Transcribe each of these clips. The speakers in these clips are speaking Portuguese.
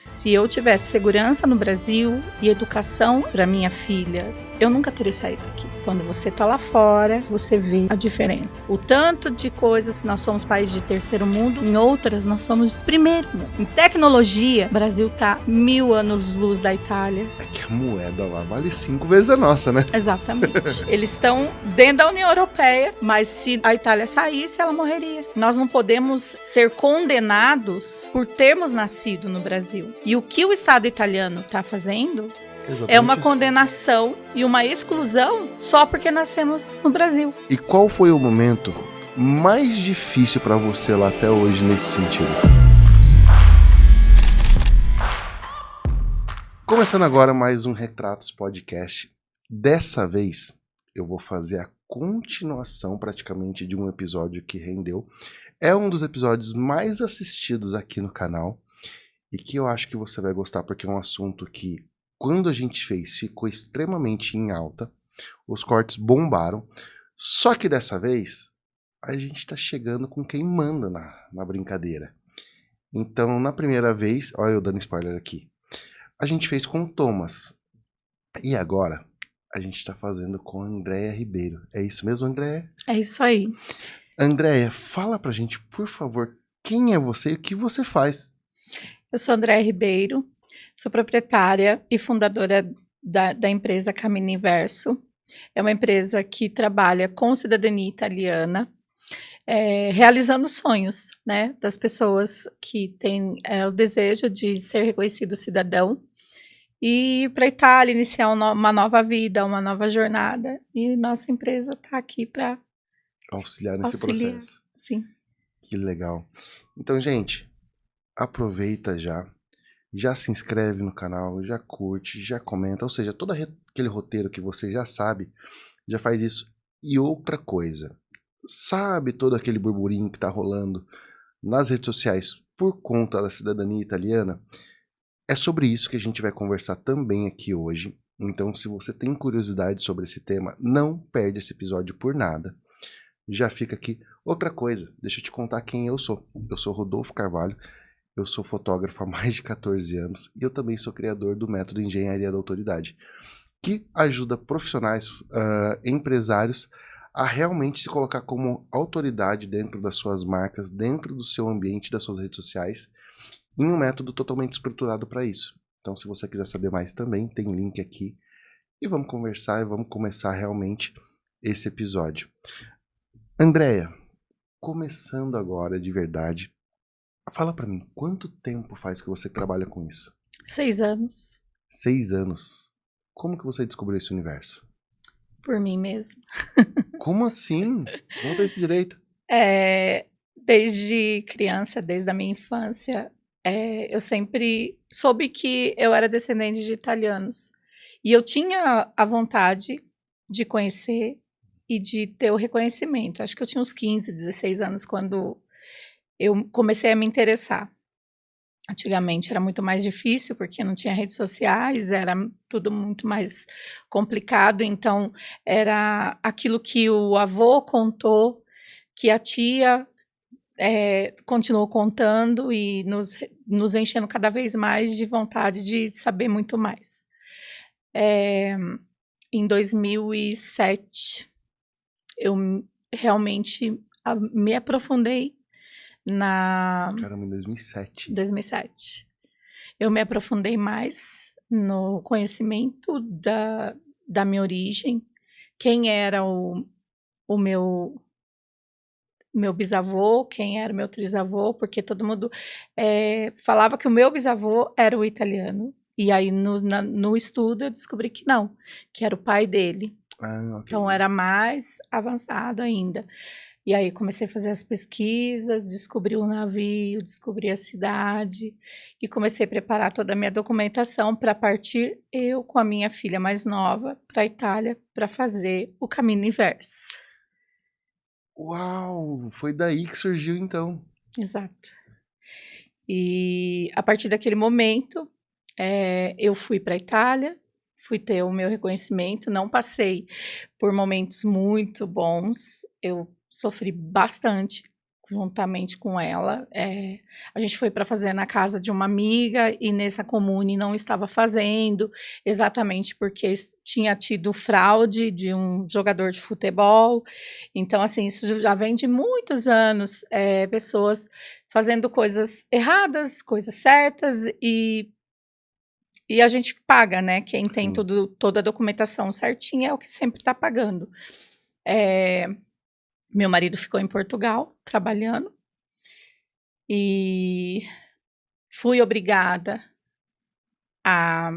se eu tivesse segurança no Brasil e educação para minha filha, eu nunca teria saído daqui. Quando você tá lá fora, você vê a diferença. O tanto de coisas, nós somos país de terceiro mundo, em outras nós somos de primeiro mundo. Em tecnologia, o Brasil tá 1000 anos-luz da Itália. É que a moeda lá vale 5 vezes a nossa, né? Exatamente. Eles estão dentro da União Europeia, mas se a Itália saísse, ela morreria. Nós não podemos ser condenados por termos nascido no Brasil. E o que o Estado italiano está fazendo é uma condenação e uma exclusão só porque nascemos no Brasil. E qual foi o momento mais difícil para você lá até hoje nesse sentido? Começando agora mais um Retratos Podcast. Dessa vez eu vou fazer a continuação praticamente de um episódio que rendeu. É um dos episódios mais assistidos aqui no canal e que eu acho que você vai gostar porque é um assunto que, quando a gente fez, ficou extremamente em alta. Os cortes bombaram. Só que dessa vez a gente tá chegando com quem manda na brincadeira. Então, na primeira vez, olha eu dando spoiler aqui, a gente fez com o Thomas. E agora a gente tá fazendo com a Andréia Ribeiro. É isso mesmo, Andréia? É isso aí. Andréia, fala pra gente, por favor, quem é você e o que você faz? Eu sou Andréia Ribeiro, sou proprietária e fundadora da empresa Cammino Inverso. É uma empresa que trabalha com cidadania italiana, realizando sonhos, né, das pessoas que têm o desejo de ser reconhecido cidadão e ir para a Itália iniciar uma nova vida, uma nova jornada. E nossa empresa está aqui para auxiliar nesse processo. Sim. Que legal. Então, gente, aproveita já se inscreve no canal, já curte, já comenta, ou seja, todo aquele roteiro que você já sabe, já faz isso. E outra coisa, sabe todo aquele burburinho que tá rolando nas redes sociais por conta da cidadania italiana? É sobre isso que a gente vai conversar também aqui hoje. Então, se você tem curiosidade sobre esse tema, não perde esse episódio por nada. Já fica aqui. Outra coisa, deixa eu te contar quem eu sou. Eu sou Rodolfo Carvalho, eu sou fotógrafo há mais de 14 anos e eu também sou criador do método Engenharia da Autoridade, que ajuda profissionais, empresários a realmente se colocar como autoridade dentro das suas marcas, dentro do seu ambiente, das suas redes sociais, em um método totalmente estruturado para isso. Então, se você quiser saber mais também, tem link aqui. E vamos conversar e vamos começar realmente esse episódio. Andréia, começando agora de verdade, fala para mim, quanto tempo faz que você trabalha com isso? 6 anos. 6 anos. Como que você descobriu esse universo? Por mim mesma. Como assim? Conta isso direito. Desde criança, desde a minha infância, eu sempre soube que eu era descendente de italianos. E eu tinha a vontade de conhecer e de ter o reconhecimento. Acho que eu tinha uns 15, 16 anos quando eu comecei a me interessar. Antigamente era muito mais difícil, porque não tinha redes sociais, era tudo muito mais complicado. Então, era aquilo que o avô contou, que a tia continuou contando e nos enchendo cada vez mais de vontade de saber muito mais. Em 2007, eu realmente me aprofundei Caramba, em 2007. 2007. Eu me aprofundei mais no conhecimento da minha origem, quem era o meu bisavô, quem era o meu trisavô, porque todo mundo falava que o meu bisavô era o italiano. E aí, no estudo, eu descobri que não, que era o pai dele. Ah, okay. Então, era mais avançado ainda. E aí, comecei a fazer as pesquisas, descobri o navio, descobri a cidade e comecei a preparar toda a minha documentação para partir eu com a minha filha mais nova para a Itália para fazer o Cammino Inverso. Uau! Foi daí que surgiu, então. Exato. E a partir daquele momento, eu fui para a Itália, fui ter o meu reconhecimento, não passei por momentos muito bons, eu sofri bastante juntamente com ela. A gente foi para fazer na casa de uma amiga e nessa comune não estava fazendo, exatamente porque tinha tido fraude de um jogador de futebol. Então, assim, isso já vem de muitos anos, pessoas fazendo coisas erradas, coisas certas e a gente paga, né? Quem tem Sim. toda a documentação certinha é o que sempre está pagando. Meu marido ficou em Portugal trabalhando e fui obrigada a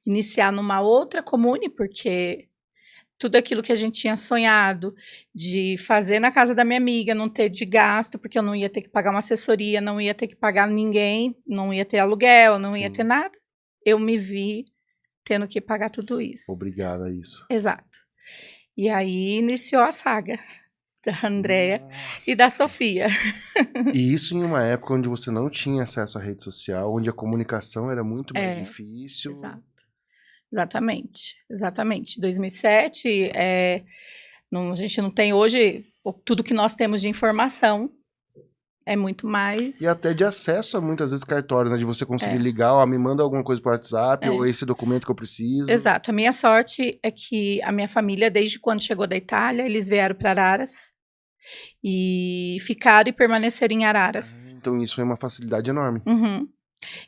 iniciar numa outra comune, porque tudo aquilo que a gente tinha sonhado de fazer na casa da minha amiga, não ter de gasto, porque eu não ia ter que pagar uma assessoria, não ia ter que pagar ninguém, não ia ter aluguel, não ia ter nada. Eu me vi tendo que pagar tudo isso. Obrigada a isso. Exato. E aí iniciou a saga da Andréia e da Sofia. E isso em uma época onde você não tinha acesso à rede social, onde a comunicação era muito mais difícil. Exato. Exatamente. 2007, a gente não tem hoje tudo que nós temos de informação. É muito mais... E até de acesso a muitas vezes cartório, né? De você conseguir ligar, ó, me manda alguma coisa por WhatsApp, ou esse documento que eu preciso. Exato. A minha sorte é que a minha família, desde quando chegou da Itália, eles vieram para Araras e ficaram e permaneceram em Araras. Então isso foi uma facilidade enorme. Uhum.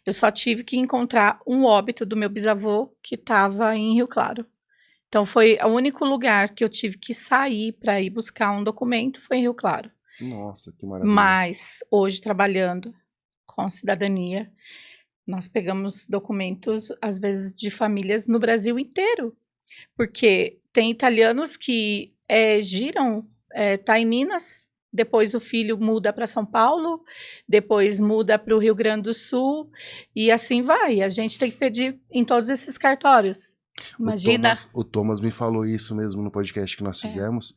Eu só tive que encontrar um óbito do meu bisavô que estava em Rio Claro. Então foi o único lugar que eu tive que sair para ir buscar um documento, foi em Rio Claro. Nossa, que maravilha. Mas hoje, trabalhando com cidadania, nós pegamos documentos, às vezes, de famílias no Brasil inteiro. Porque tem italianos que giram, tá em Minas, depois o filho muda para São Paulo, depois muda para o Rio Grande do Sul, e assim vai. A gente tem que pedir em todos esses cartórios. Imagina. O Thomas me falou isso mesmo no podcast que nós fizemos.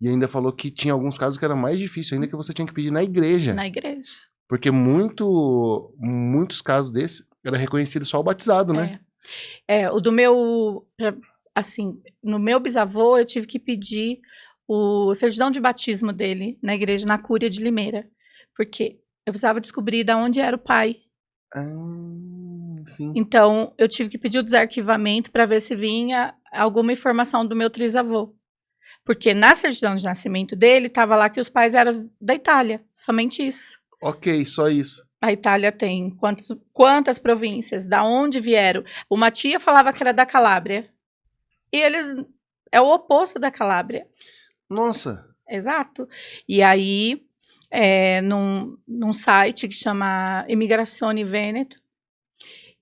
E ainda falou que tinha alguns casos que era mais difícil ainda, que você tinha que pedir na igreja. Na igreja. Porque muitos casos desses era reconhecido só o batizado, né? O do meu... Assim, no meu bisavô, eu tive que pedir o certidão de batismo dele na igreja, na Cúria de Limeira. Porque eu precisava descobrir de onde era o pai. Sim. Então, eu tive que pedir o desarquivamento para ver se vinha alguma informação do meu trisavô. Porque na certidão de nascimento dele, estava lá que os pais eram da Itália. Somente isso. Ok, só isso. A Itália tem quantas províncias? Da onde vieram? Uma tia falava que era da Calábria. E eles... É o oposto da Calábria. Nossa. Exato. E aí, num site que chama Immigrazione Veneto,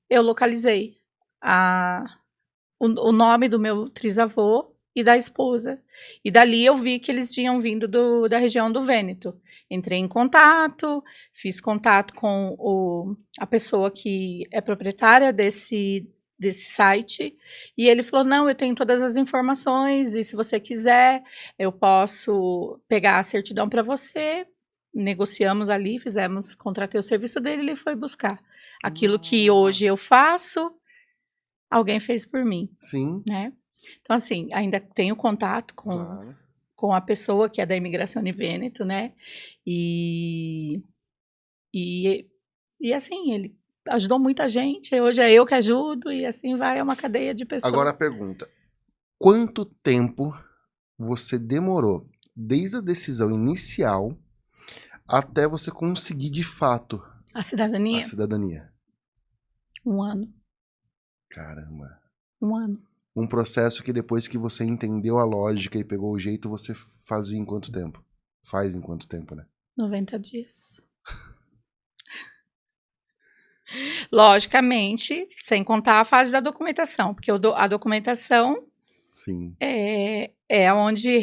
eu localizei o nome do meu trisavô e da esposa. E dali eu vi que eles tinham vindo da região do Vêneto. Entrei em contato, fiz contato com a pessoa que é proprietária desse site, e ele falou, não, eu tenho todas as informações, e se você quiser, eu posso pegar a certidão para você. Negociamos ali, contratei o serviço dele, ele foi buscar. Aquilo que hoje eu faço, alguém fez por mim. Sim. Né? Então, assim, ainda tenho contato com a pessoa que é da Immigrazione Veneto, né? E assim, ele ajudou muita gente, hoje é eu que ajudo, e assim vai, é uma cadeia de pessoas. Agora a pergunta, quanto tempo você demorou, desde a decisão inicial, até você conseguir de fato a cidadania? A cidadania. 1 ano. Caramba. 1 ano. Um processo que depois que você entendeu a lógica e pegou o jeito, você fazia em quanto tempo? Faz em quanto tempo, né? 90 dias. Logicamente, sem contar a fase da documentação, porque a documentação Sim. é onde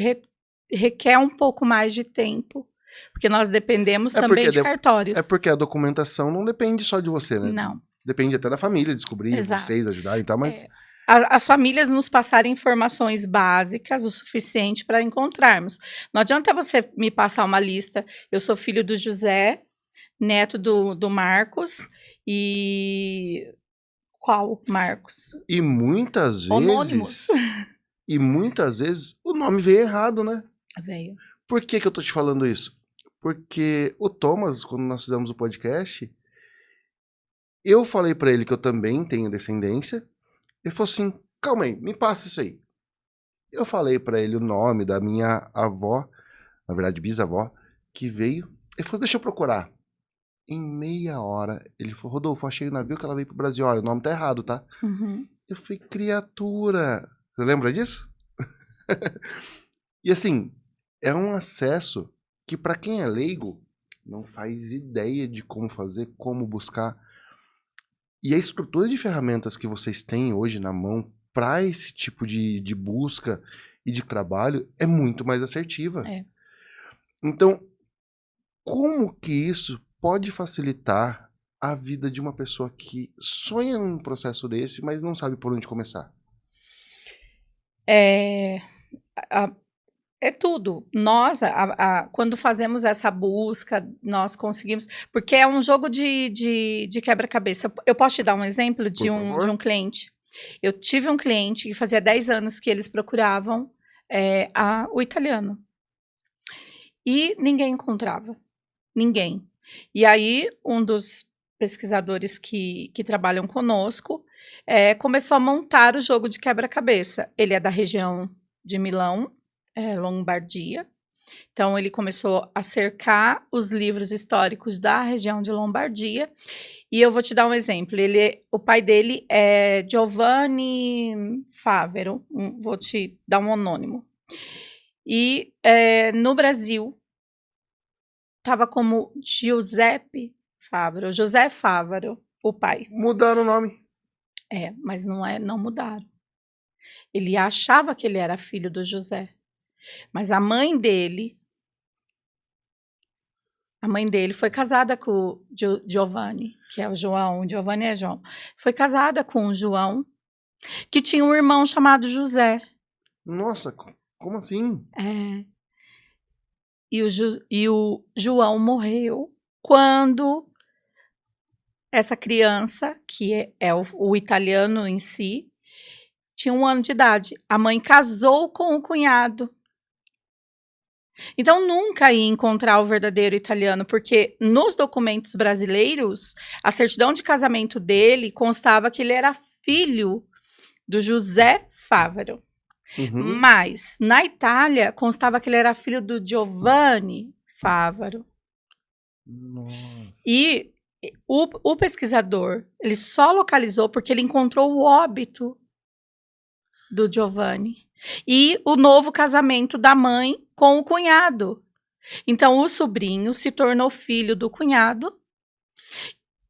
requer um pouco mais de tempo, porque nós dependemos também de cartórios. É porque a documentação não depende só de você, né? Não. Depende até da família descobrir, Exato. Vocês ajudarem e tal, mas... As famílias nos passarem informações básicas o suficiente para encontrarmos. Não adianta você me passar uma lista, eu sou filho do José, neto do Marcos, e... Qual Marcos? E muitas vezes... Homônimos. E muitas vezes o nome veio errado, né? Veio. Por que eu tô te falando isso? Porque o Thomas, quando nós fizemos o podcast, eu falei pra ele que eu também tenho descendência. Ele falou assim, calma aí, me passa isso aí. Eu falei pra ele o nome da minha avó, na verdade bisavó, que veio. Ele falou, deixa eu procurar. Em meia hora, ele falou, Rodolfo, achei o navio que ela veio pro Brasil. Olha, o nome tá errado, tá? Uhum. Eu falei, criatura. Você lembra disso? E assim, é um acesso que pra quem é leigo, não faz ideia de como fazer, como buscar. E a estrutura de ferramentas que vocês têm hoje na mão para esse tipo de busca e de trabalho é muito mais assertiva. É. Então, como que isso pode facilitar a vida de uma pessoa que sonha num processo desse, mas não sabe por onde começar? É, é tudo. Nós, quando fazemos essa busca, nós conseguimos. Porque é um jogo de quebra-cabeça. Eu posso te dar um exemplo de Por favor. um cliente. Eu tive um cliente que fazia 10 anos que eles procuravam o italiano. E ninguém encontrava. Ninguém. E aí, um dos pesquisadores que trabalham conosco começou a montar o jogo de quebra-cabeça. Ele é da região de Milão, Lombardia. Então, ele começou a cercar os livros históricos da região de Lombardia. E eu vou te dar um exemplo. O pai dele é Giovanni Favero. Vou te dar um anônimo. E no Brasil, estava como Giuseppe Favaro, José Favaro, o pai. Mudaram o nome. Mas não mudaram. Ele achava que ele era filho do José. Mas a mãe dele foi casada com o Giovanni, que é o João. O Giovanni é João. Foi casada com o João, que tinha um irmão chamado José. Nossa, como assim? E o João morreu quando essa criança, que é o italiano em si, tinha 1 ano de idade. A mãe casou com o cunhado. Então, nunca ia encontrar o verdadeiro italiano, porque nos documentos brasileiros, a certidão de casamento dele constava que ele era filho do José Favaro. Uhum. Mas, na Itália, constava que ele era filho do Giovanni Favaro. Nossa. E o pesquisador, ele só localizou porque ele encontrou o óbito do Giovanni e o novo casamento da mãe com o cunhado. Então, o sobrinho se tornou filho do cunhado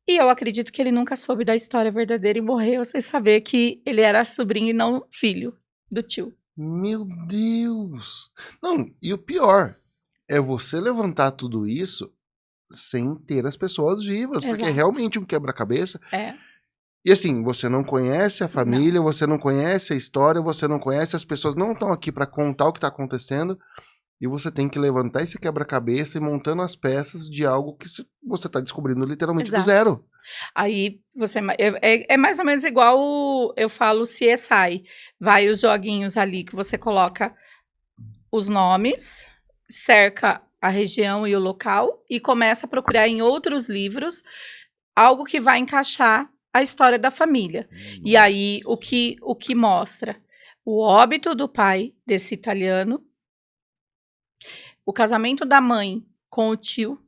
e eu acredito que ele nunca soube da história verdadeira e morreu sem saber que ele era sobrinho e não filho do tio. Meu Deus! Não, e o pior é você levantar tudo isso sem ter as pessoas vivas, porque é Exato. realmente um quebra-cabeça. É. E assim, você não conhece a família, você não conhece a história, você não conhece, as pessoas não estão aqui para contar o que está acontecendo, e você tem que levantar esse quebra-cabeça e montando as peças de algo que você está descobrindo literalmente do zero. Aí você é mais ou menos igual eu falo CSI. Vai os joguinhos ali que você coloca os nomes, cerca a região e o local e começa a procurar em outros livros algo que vai encaixar a história da família. Nossa. E aí o que mostra? O óbito do pai desse italiano, o casamento da mãe com o tio.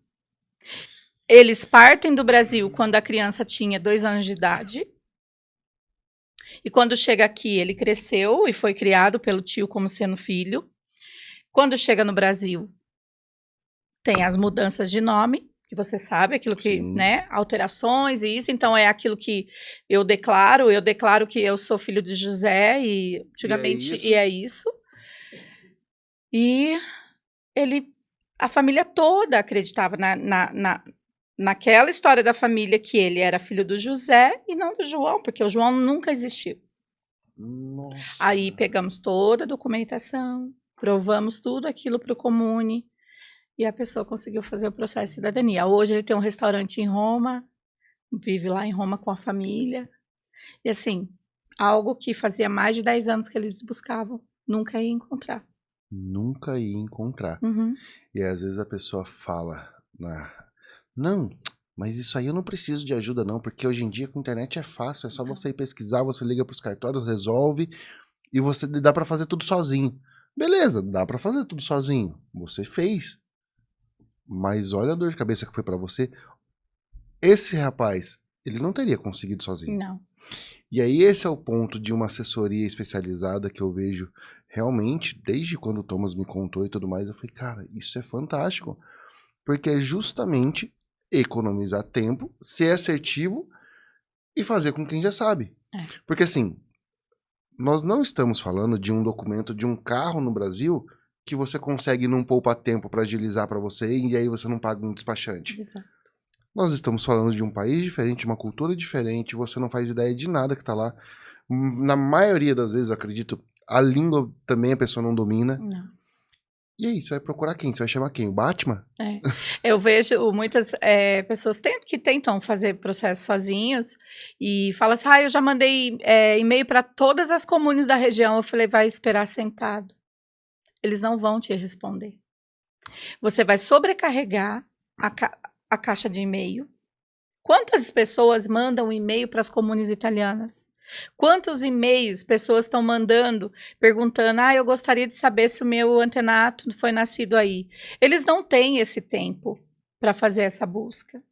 Eles partem do Brasil quando a criança tinha 2 anos de idade. E quando chega aqui, ele cresceu e foi criado pelo tio como sendo filho. Quando chega no Brasil, tem as mudanças de nome, que você sabe, aquilo que, Sim. né, alterações e isso. Então, é aquilo que eu declaro que eu sou filho de José e antigamente, e é isso. E a família toda acreditava naquela história da família que ele era filho do José e não do João, porque o João nunca existiu. Nossa. Aí pegamos toda a documentação, provamos tudo aquilo para o Comune e a pessoa conseguiu fazer o processo de cidadania. Hoje ele tem um restaurante em Roma, vive lá em Roma com a família. E assim, algo que fazia mais de 10 anos que eles buscavam, nunca ia encontrar. nunca ia encontrar. Uhum. E às vezes a pessoa fala, não, mas isso aí eu não preciso de ajuda não, porque hoje em dia com a internet é fácil, é só você ir pesquisar, você liga para os cartórios, resolve, e você dá para fazer tudo sozinho. Beleza, dá para fazer tudo sozinho. Você fez. Mas olha a dor de cabeça que foi para você. Esse rapaz, ele não teria conseguido sozinho. Não. E aí esse é o ponto de uma assessoria especializada que eu vejo realmente, desde quando o Thomas me contou e tudo mais, eu falei, cara, isso é fantástico. Porque é justamente economizar tempo, ser assertivo e fazer com quem já sabe. É. Porque assim, nós não estamos falando de um documento de um carro no Brasil que você consegue não poupar tempo para agilizar para você e aí você não paga um despachante. Exato. Nós estamos falando de um país diferente, uma cultura diferente, você não faz ideia de nada que tá lá. Na maioria das vezes, eu acredito, a língua também a pessoa não domina. Não. E aí, você vai procurar quem? Você vai chamar quem? O Batman? É. Eu vejo muitas pessoas que tentam fazer processos sozinhos e falam assim, eu já mandei e-mail para todas as comunes da região. Eu falei, vai esperar sentado. Eles não vão te responder. Você vai sobrecarregar a caixa de e-mail. Quantas pessoas mandam e-mail para as comunes italianas? Quantos e-mails pessoas estão mandando, perguntando, eu gostaria de saber se o meu antenato foi nascido aí. Eles não têm esse tempo para fazer essa busca.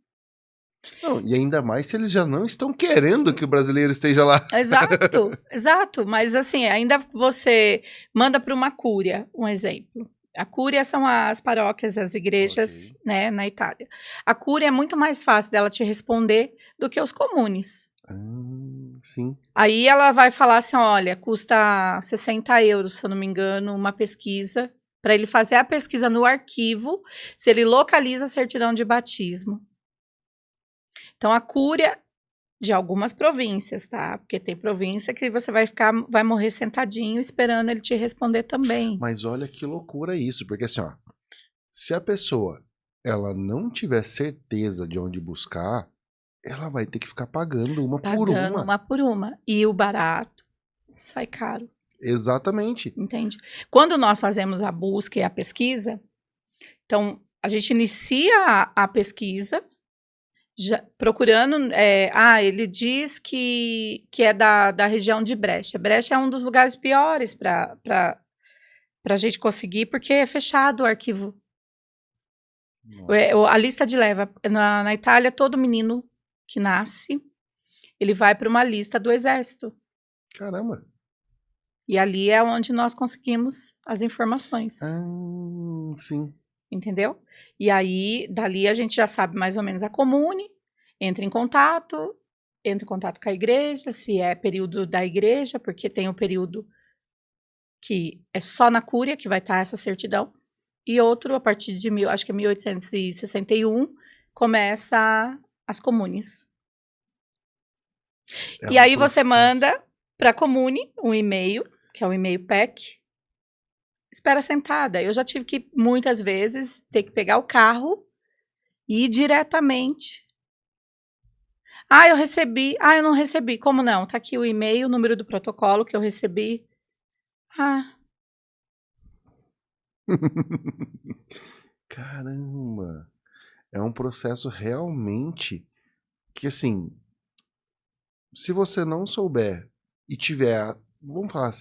Não, e ainda mais se eles já não estão querendo que o brasileiro esteja lá. Exato, exato. Mas assim, ainda você manda para uma cúria, um exemplo. A cúria são as paróquias, as igrejas, né, na Itália. A cúria é muito mais fácil dela te responder do que os comunes. Sim. Aí ela vai falar assim, olha, custa 60 euros, se eu não me engano, uma pesquisa, para ele fazer a pesquisa no arquivo, se ele localiza a certidão de batismo. Então, a cúria de algumas províncias, tá? Porque tem província que você vai morrer sentadinho esperando ele te responder também. Mas olha que loucura isso, porque assim, ó, se a pessoa ela não tiver certeza de onde buscar, ela vai ter que ficar pagando uma por uma. Uma por uma. E o barato sai caro. Exatamente. Entende? Quando nós fazemos a busca e a pesquisa, então a gente inicia a pesquisa procurando. Ele diz que é da região de Brecha. Brecha é um dos lugares piores para a gente conseguir, porque é fechado o arquivo. A lista de leva. Na Itália, todo menino que nasce, ele vai para uma lista do exército. Caramba. E ali é onde nós conseguimos as informações. Sim. Entendeu? E aí, dali a gente já sabe mais ou menos a comune, entra em contato com a igreja, se é período da igreja, porque tem um período que é só na cúria que vai estar essa certidão, e outro, a partir de 1861, começa as comunes. E aí você manda para a comune um e-mail, que é o e-mail PEC, espera sentada. Eu já tive que, muitas vezes, ter que pegar o carro e ir diretamente. Eu recebi. Eu não recebi. Como não? Tá aqui o e-mail, o número do protocolo que eu recebi. Caramba. É um processo realmente que, assim, se você não souber e tiver, vamos falar,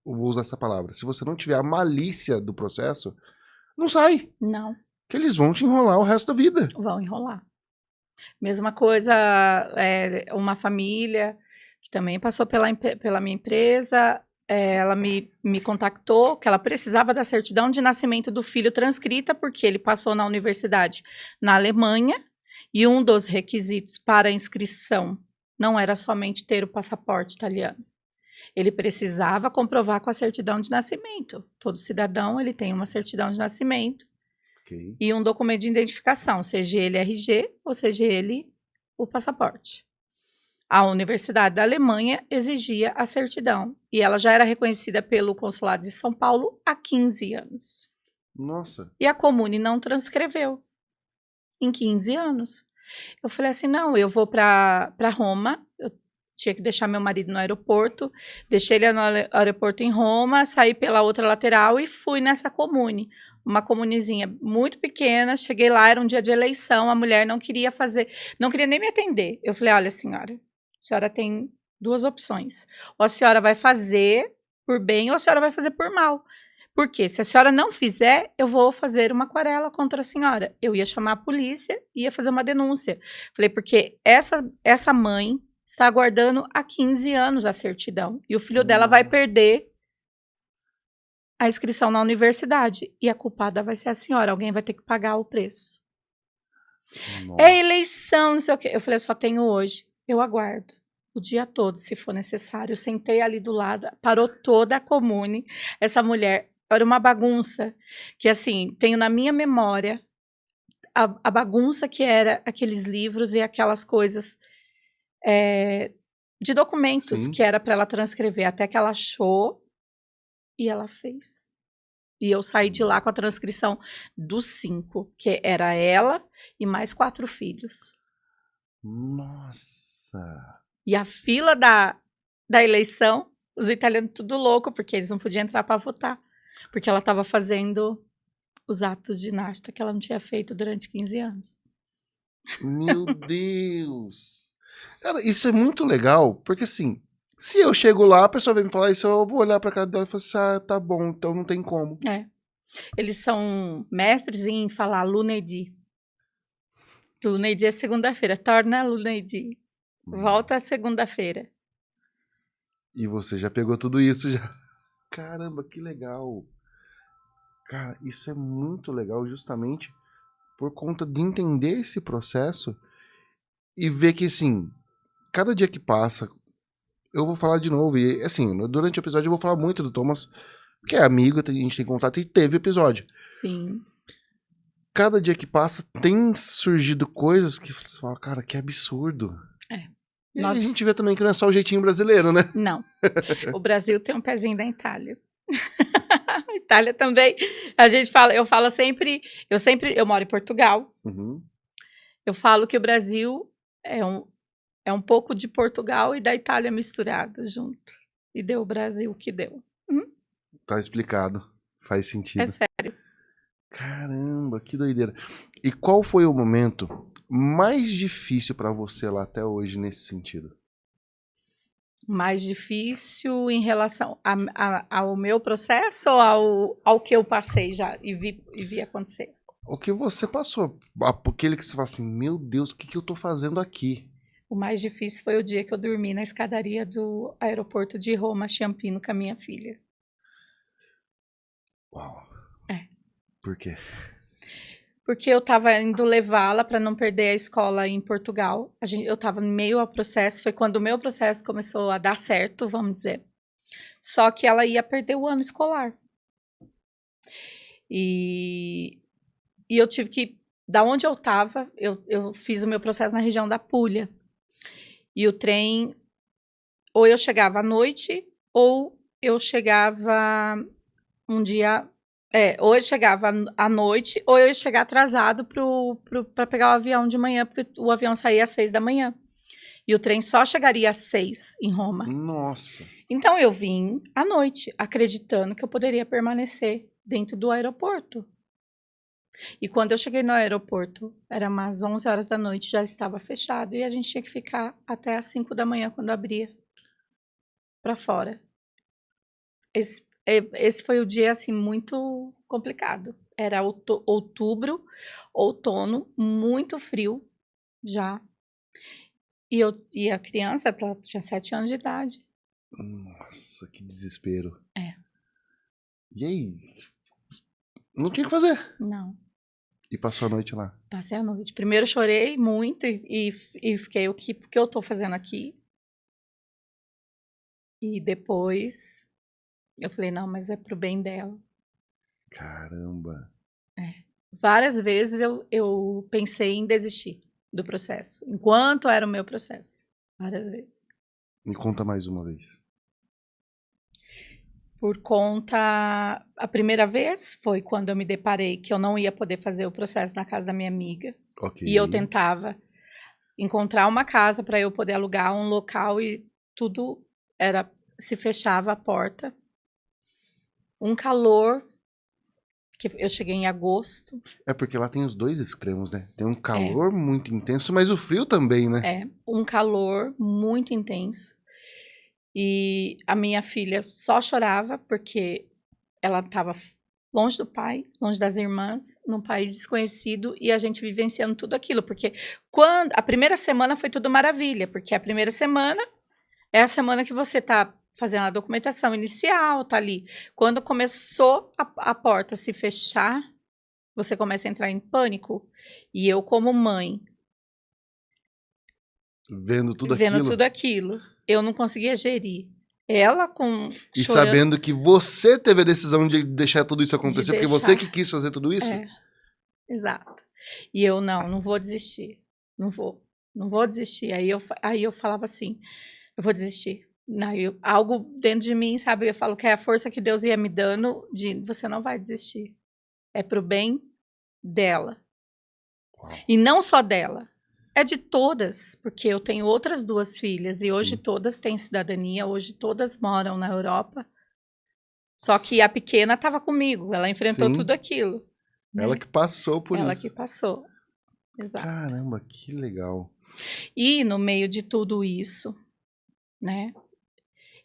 eu vou usar essa palavra, se você não tiver a malícia do processo, não sai. Não. Que eles vão te enrolar o resto da vida. Vão enrolar. Mesma coisa, uma família que também passou pela minha empresa, ela me contactou que ela precisava da certidão de nascimento do filho transcrita, porque ele passou na universidade na Alemanha, e um dos requisitos para a inscrição não era somente ter o passaporte italiano. Ele precisava comprovar com a certidão de nascimento. Todo cidadão ele tem uma certidão de nascimento. Okay. E um documento de identificação, seja ele RG ou seja ele o passaporte. A Universidade da Alemanha exigia a certidão e ela já era reconhecida pelo Consulado de São Paulo há 15 anos. Nossa. E a Comune não transcreveu em 15 anos. Eu falei assim, não, eu vou para Roma, eu tinha que deixar meu marido no aeroporto, deixei ele no aeroporto em Roma, saí pela outra lateral e fui nessa comune. Uma comunezinha muito pequena, cheguei lá, era um dia de eleição, a mulher não queria fazer, não queria nem me atender. Eu falei, olha senhora, a senhora tem 2 opções, ou a senhora vai fazer por bem ou a senhora vai fazer por mal. Porque se a senhora não fizer, eu vou fazer uma querela contra a senhora. Eu ia chamar a polícia e ia fazer uma denúncia. Falei, porque essa mãe está aguardando há 15 anos a certidão. E o filho dela vai perder a inscrição na universidade. E a culpada vai ser a senhora. Alguém vai ter que pagar o preço. Nossa. É eleição, não sei o quê. Eu falei, eu só tenho hoje. Eu aguardo. O dia todo, se for necessário. Eu sentei ali do lado, parou toda a comune. Essa mulher, era uma bagunça. Que assim, tenho na minha memória a bagunça que era aqueles livros e aquelas coisas de documentos Sim. que era para ela transcrever. Até que ela achou e ela fez. E eu saí de lá com a transcrição dos 5, que era ela e mais 4 filhos. Nossa. E a fila da eleição, os italianos tudo louco, porque eles não podiam entrar para votar. Porque ela estava fazendo os atos de ginástica que ela não tinha feito durante 15 anos. Meu Deus. Cara, isso é muito legal, porque assim, se eu chego lá, a pessoa vem me falar isso, eu vou olhar pra cara dela e falar assim, ah, tá bom, então não tem como. Eles são mestres em falar lunedì. Lunedì é segunda-feira. Torna lunedì. Volta segunda-feira. E você já pegou tudo isso já. Caramba, que legal. Cara, isso é muito legal justamente por conta de entender esse processo e ver que, assim, cada dia que passa, eu vou falar de novo. E, assim, durante o episódio eu vou falar muito do Thomas, que é amigo, a gente tem contato e teve episódio. Sim. Cada dia que passa tem surgido coisas que você fala, cara, que absurdo. E aí a gente vê também que não é só o jeitinho brasileiro, né? Não. O Brasil tem um pezinho da Itália. A Itália também. A gente fala, eu moro em Portugal. Uhum. Eu falo que o Brasil é um pouco de Portugal e da Itália misturado junto. E deu o Brasil que deu. Tá explicado. Faz sentido. É sério. Caramba, que doideira. E qual foi o momento mais difícil pra você lá até hoje nesse sentido? Mais difícil em relação ao meu processo ou ao que eu passei já e vi acontecer? O que você passou? Aquele que você fala assim, meu Deus, o que eu tô fazendo aqui? O mais difícil foi o dia que eu dormi na escadaria do aeroporto de Roma, Ciampino, com a minha filha. Uau. É. Por quê? Porque eu estava indo levá-la para não perder a escola em Portugal. Eu estava no meio ao processo, foi quando o meu processo começou a dar certo, vamos dizer. Só que ela ia perder o ano escolar. E eu tive que, da onde eu estava, eu fiz o meu processo na região da Puglia. E o trem, ou eu chegava à noite, ou eu chegava um dia... ou eu chegava à noite, ou eu ia chegar atrasado para pegar o avião de manhã, porque o avião saía às 6 da manhã. E o trem só chegaria às 6 em Roma. Nossa. Então eu vim à noite, acreditando que eu poderia permanecer dentro do aeroporto. E quando eu cheguei no aeroporto, era umas 11 horas da noite, já estava fechado. E a gente tinha que ficar até às 5 da manhã, quando abria, para fora. Esse foi o dia, assim, muito complicado. Era outubro, outono, muito frio já. E a criança, ela tinha 7 anos de idade. Nossa, que desespero. É. E aí? Não tinha o que fazer. Não. E passou a noite lá. Passei a noite. Primeiro chorei muito e fiquei, o que eu tô fazendo aqui? E depois eu falei, não, mas é pro bem dela. Caramba. Várias vezes eu pensei em desistir do processo, enquanto era o meu processo. Várias vezes. Me conta mais uma vez. Por conta... A primeira vez foi quando eu me deparei que eu não ia poder fazer o processo na casa da minha amiga. Ok. E eu tentava encontrar uma casa para eu poder alugar um local e tudo se fechava a porta. Um calor, que eu cheguei em agosto. É porque lá tem os dois extremos, né? Tem um calor muito intenso, mas o frio também, né? Um calor muito intenso. E a minha filha só chorava porque ela estava longe do pai, longe das irmãs, num país desconhecido, e a gente vivenciando tudo aquilo. Porque a primeira semana foi tudo maravilha, porque a primeira semana é a semana que você está fazendo a documentação inicial, tá ali. Quando começou a porta se fechar, você começa a entrar em pânico. E eu, como mãe, vendo tudo aquilo, eu não conseguia gerir. Ela E chorando, sabendo que você teve a decisão de deixar tudo isso acontecer, porque você que quis fazer tudo isso? Exato. E eu, não vou desistir. Não vou desistir. Aí eu falava assim, eu vou desistir. Algo dentro de mim, sabe? Eu falo que é a força que Deus ia me dando de você não vai desistir. É pro bem dela. Uau. E não só dela. É de todas, porque eu tenho outras 2 filhas e hoje todas têm cidadania, hoje todas moram na Europa. Só que a pequena estava comigo, ela enfrentou tudo aquilo. Né? Ela que passou por isso. Ela que passou, exato. Caramba, que legal. E no meio de tudo isso, né,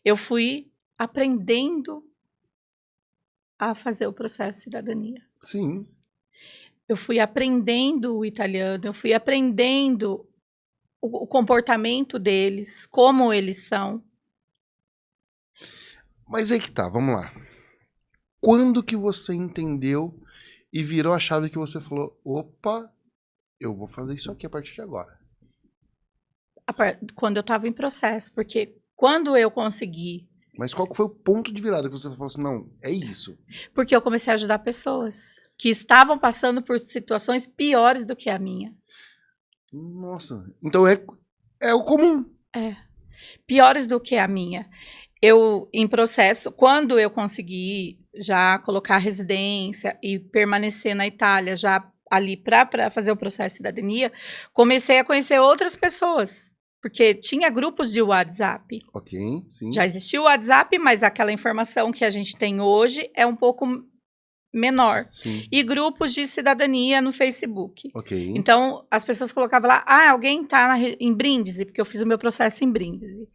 eu fui aprendendo a fazer o processo de cidadania. Sim. Eu fui aprendendo o italiano, eu fui aprendendo o comportamento deles, como eles são. Mas aí que tá, vamos lá. Quando que você entendeu e virou a chave que você falou, opa, eu vou fazer isso aqui a partir de agora? Quando eu estava em processo, porque quando eu consegui... Mas qual que foi o ponto de virada que você falou assim, não, é isso? Porque eu comecei a ajudar pessoas que estavam passando por situações piores do que a minha. Nossa, então é o comum. Piores do que a minha. Eu, em processo, quando eu consegui já colocar residência e permanecer na Itália, já ali para fazer o processo de cidadania, comecei a conhecer outras pessoas, porque tinha grupos de WhatsApp. Ok, sim. Já existia o WhatsApp, mas aquela informação que a gente tem hoje é um pouco menor. Sim. E grupos de cidadania no Facebook. Ok. Então, as pessoas colocavam lá, alguém está em Brindisi, porque eu fiz o meu processo em Brindisi.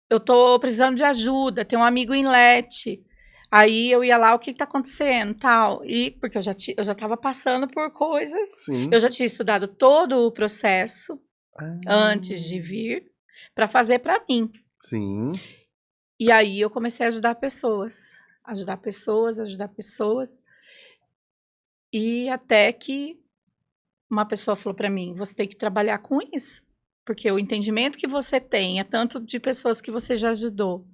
Eu estou precisando de ajuda, tem um amigo em Lecce. Aí eu ia lá, o que está acontecendo, tal. E porque eu já estava passando por coisas. Sim. Eu já tinha estudado todo o processo antes de vir para fazer para mim. Sim. E aí eu comecei a ajudar pessoas. Ajudar pessoas. E até que uma pessoa falou para mim, você tem que trabalhar com isso. Porque o entendimento que você tem é tanto de pessoas que você já ajudou.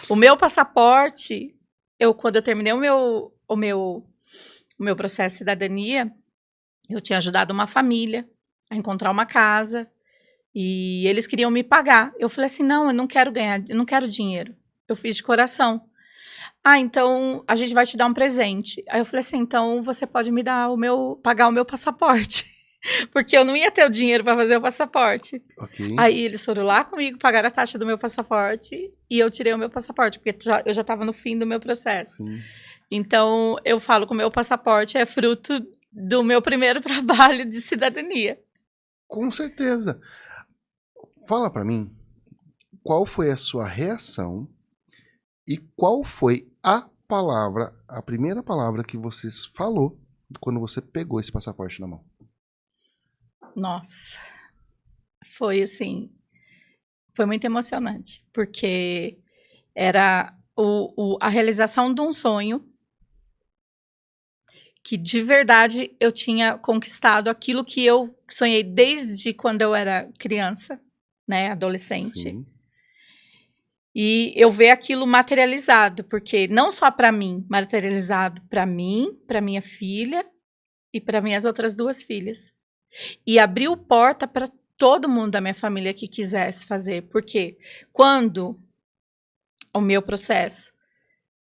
O meu passaporte, quando eu terminei o meu processo de cidadania, eu tinha ajudado uma família a encontrar uma casa e eles queriam me pagar. Eu falei assim, não, eu não quero dinheiro. Eu fiz de coração. Então a gente vai te dar um presente. Aí eu falei assim, então você pode me dar pagar o meu passaporte. Porque eu não ia ter o dinheiro para fazer o passaporte. Ok. Aí eles foram lá comigo, pagaram a taxa do meu passaporte e eu tirei o meu passaporte, porque eu já estava no fim do meu processo. Sim. Então, eu falo que o meu passaporte é fruto do meu primeiro trabalho de cidadania. Com certeza. Fala para mim, qual foi a sua reação e qual foi a primeira palavra que você falou quando você pegou esse passaporte na mão? Nossa, foi assim, foi muito emocionante, porque era a realização de um sonho que de verdade eu tinha conquistado aquilo que eu sonhei desde quando eu era criança, né, adolescente. Sim. E eu ver aquilo materializado, porque não só para mim, materializado para mim, para minha filha e para minhas outras 2 filhas. E abriu porta para todo mundo da minha família que quisesse fazer, porque quando o meu processo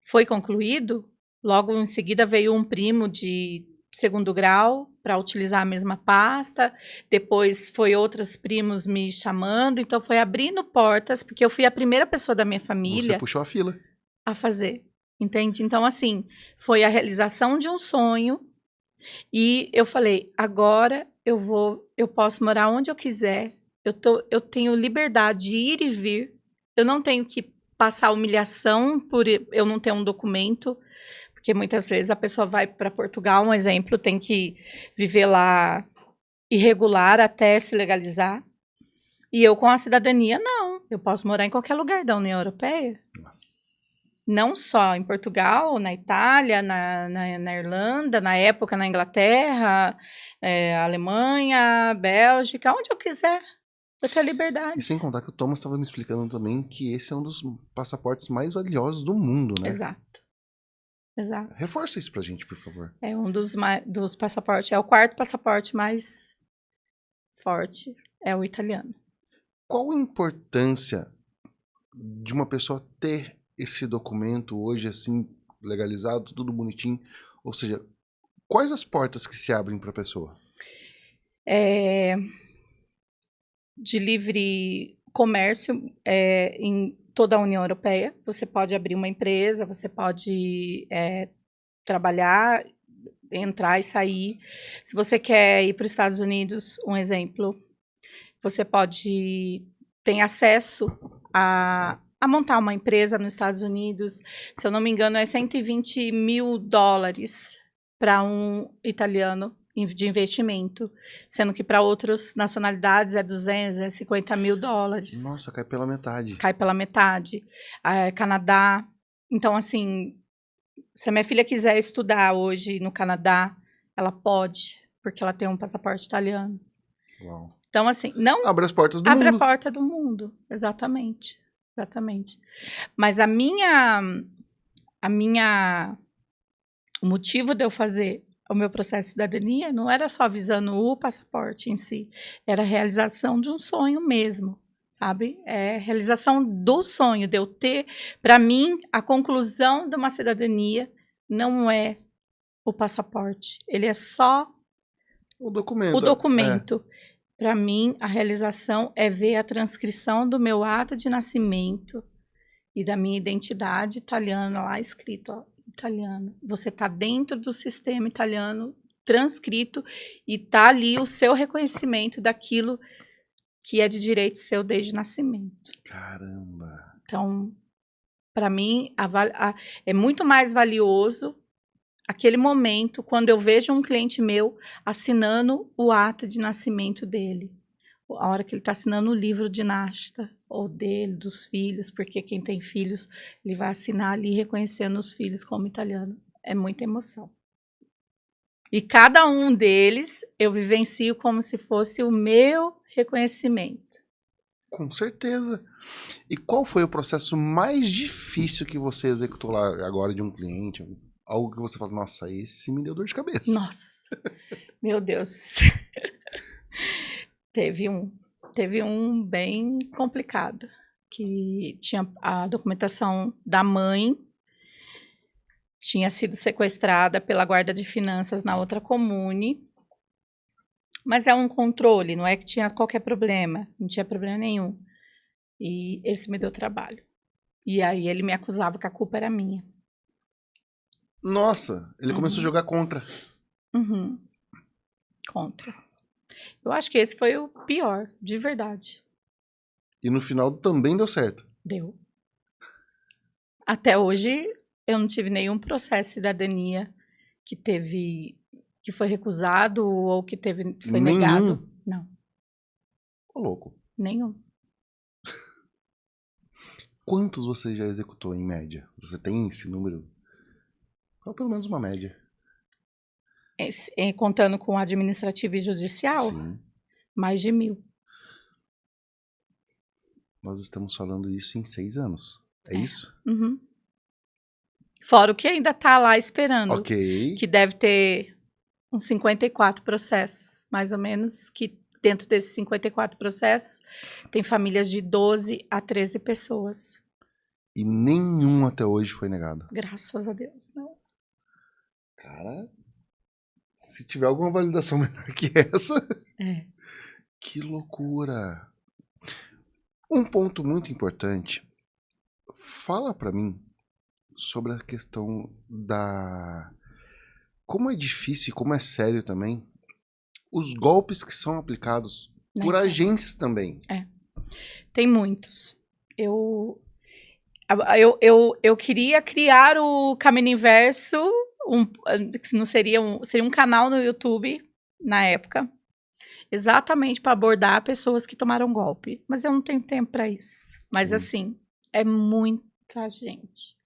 foi concluído, logo em seguida veio um primo de segundo grau para utilizar a mesma pasta. Depois foi outros primos me chamando. Então foi abrindo portas, porque eu fui a primeira pessoa da minha família Você puxou a fila. a fazer. Entende? Então, assim, foi a realização de um sonho. E eu falei, agora eu posso morar onde eu quiser. Eu tenho liberdade de ir e vir. Eu não tenho que passar humilhação por eu não ter um documento. Porque muitas vezes a pessoa vai para Portugal, um exemplo, tem que viver lá irregular até se legalizar. E eu com a cidadania, não. Eu posso morar em qualquer lugar da União Europeia. Nossa. Não só em Portugal, na Itália, na Irlanda, na época na Inglaterra, Alemanha, Bélgica, onde eu quiser. Eu tenho a liberdade. E sem contar que o Thomas estava me explicando também que esse é um dos passaportes mais valiosos do mundo, né? Exato. Exato. Reforça isso pra gente, por favor. É um dos passaportes, é o quarto passaporte mais forte, é o italiano. Qual a importância de uma pessoa ter esse documento hoje, assim, legalizado, tudo bonitinho? Ou seja, quais as portas que se abrem para a pessoa? De livre comércio em toda a União Europeia. Você pode abrir uma empresa, você pode trabalhar, entrar e sair. Se você quer ir para os Estados Unidos, um exemplo, você tem acesso a montar uma empresa nos Estados Unidos. Se eu não me engano, é $120 mil para um italiano de investimento, sendo que para outras nacionalidades é $250 mil. Nossa, cai pela metade. Cai pela metade. Canadá. Então, assim, se a minha filha quiser estudar hoje no Canadá, ela pode, porque ela tem um passaporte italiano. Uau. Então, assim, não... Abre as portas do Abre mundo. a porta do mundo, exatamente. Exatamente. Mas o motivo de eu fazer o meu processo de cidadania não era só visando o passaporte em si, era a realização de um sonho mesmo, sabe? É a realização do sonho, de eu ter, para mim, a conclusão de uma cidadania não é o passaporte, ele é só o documento. O documento. Para mim, a realização é ver a transcrição do meu ato de nascimento e da minha identidade italiana lá escrito, ó, italiano. Você está dentro do sistema italiano transcrito e tá ali o seu reconhecimento daquilo que é de direito seu desde o nascimento. Caramba! Então, para mim, é muito mais valioso aquele momento quando eu vejo um cliente meu assinando o ato de nascimento dele. A hora que ele está assinando o livro de nasta, ou dele, dos filhos, porque quem tem filhos, ele vai assinar ali reconhecendo os filhos como italiano. É muita emoção. E cada um deles eu vivencio como se fosse o meu reconhecimento. Com certeza. E qual foi o processo mais difícil que você executou lá agora de um cliente? Algo que você fala, nossa, esse me deu dor de cabeça. Nossa, meu Deus. Teve um bem complicado, que tinha a documentação da mãe, tinha sido sequestrada pela guarda de finanças na outra comune, mas é um controle, não é que tinha qualquer problema, não tinha problema nenhum. E esse me deu trabalho. E aí ele me acusava que a culpa era minha. Nossa, ele começou a jogar contra. Contra. Eu acho que esse foi o pior, de verdade. E no final também deu certo. Deu. Até hoje, eu não tive nenhum processo de cidadania que foi recusado ou que foi negado. Não. Ô, louco. Nenhum. Quantos você já executou em média? Você tem esse número? Ou pelo menos uma média. Contando com administrativo e judicial? Sim. Mais de 1.000. Nós estamos falando isso em 6 anos. É isso? Uhum. Fora o que ainda está lá esperando. Ok. Que deve ter uns 54 processos, mais ou menos, que dentro desses 54 processos tem famílias de 12 a 13 pessoas. E nenhum até hoje foi negado. Graças a Deus, não. Cara, Se tiver alguma validação melhor que essa. É. Que loucura. Um ponto muito importante. Fala pra mim sobre a questão da... Como é difícil e como é sério também os golpes que são aplicados Na por internet. agências também. Tem muitos. Eu queria criar o Caminho Inverso, que não seria seria um canal no YouTube na época, exatamente para abordar pessoas que tomaram golpe. Mas eu não tenho tempo para isso. Mas Sim. assim, é muita gente.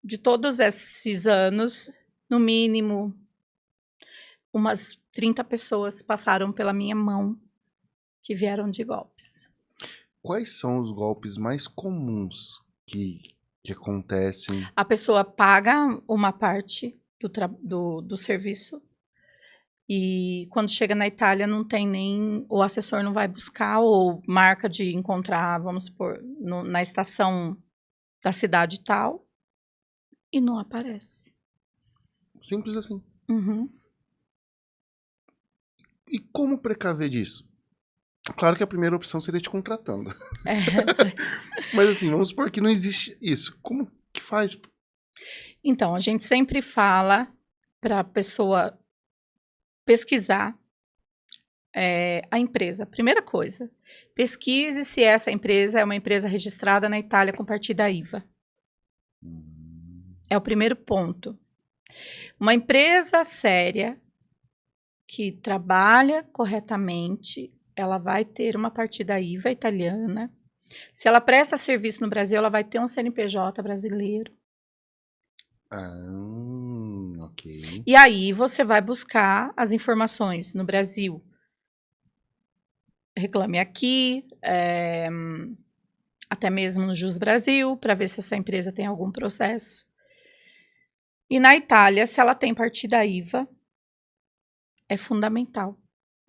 De todos esses anos, no mínimo, umas 30 pessoas passaram pela minha mão que vieram de golpes. Quais são os golpes mais comuns que acontecem? A pessoa paga uma parte do serviço e quando chega na Itália não tem nem... O assessor não vai buscar ou marca de encontrar, vamos supor, na estação da cidade tal e não aparece. Simples assim. Uhum. E como precaver disso? Claro que a primeira opção seria te contratando. É. Mas assim, vamos supor que não existe isso. Como que faz? Então, a gente sempre fala para a pessoa pesquisar a empresa. Primeira coisa, pesquise se essa empresa é uma empresa registrada na Itália com partida IVA. É o primeiro ponto. Uma empresa séria que trabalha corretamente, ela vai ter uma partida IVA italiana. Se ela presta serviço no Brasil, ela vai ter um CNPJ brasileiro. Ok. E aí você vai buscar as informações no Brasil. Reclame Aqui, até mesmo no Jus Brasil, para ver se essa empresa tem algum processo. E na Itália, se ela tem partida IVA, é fundamental.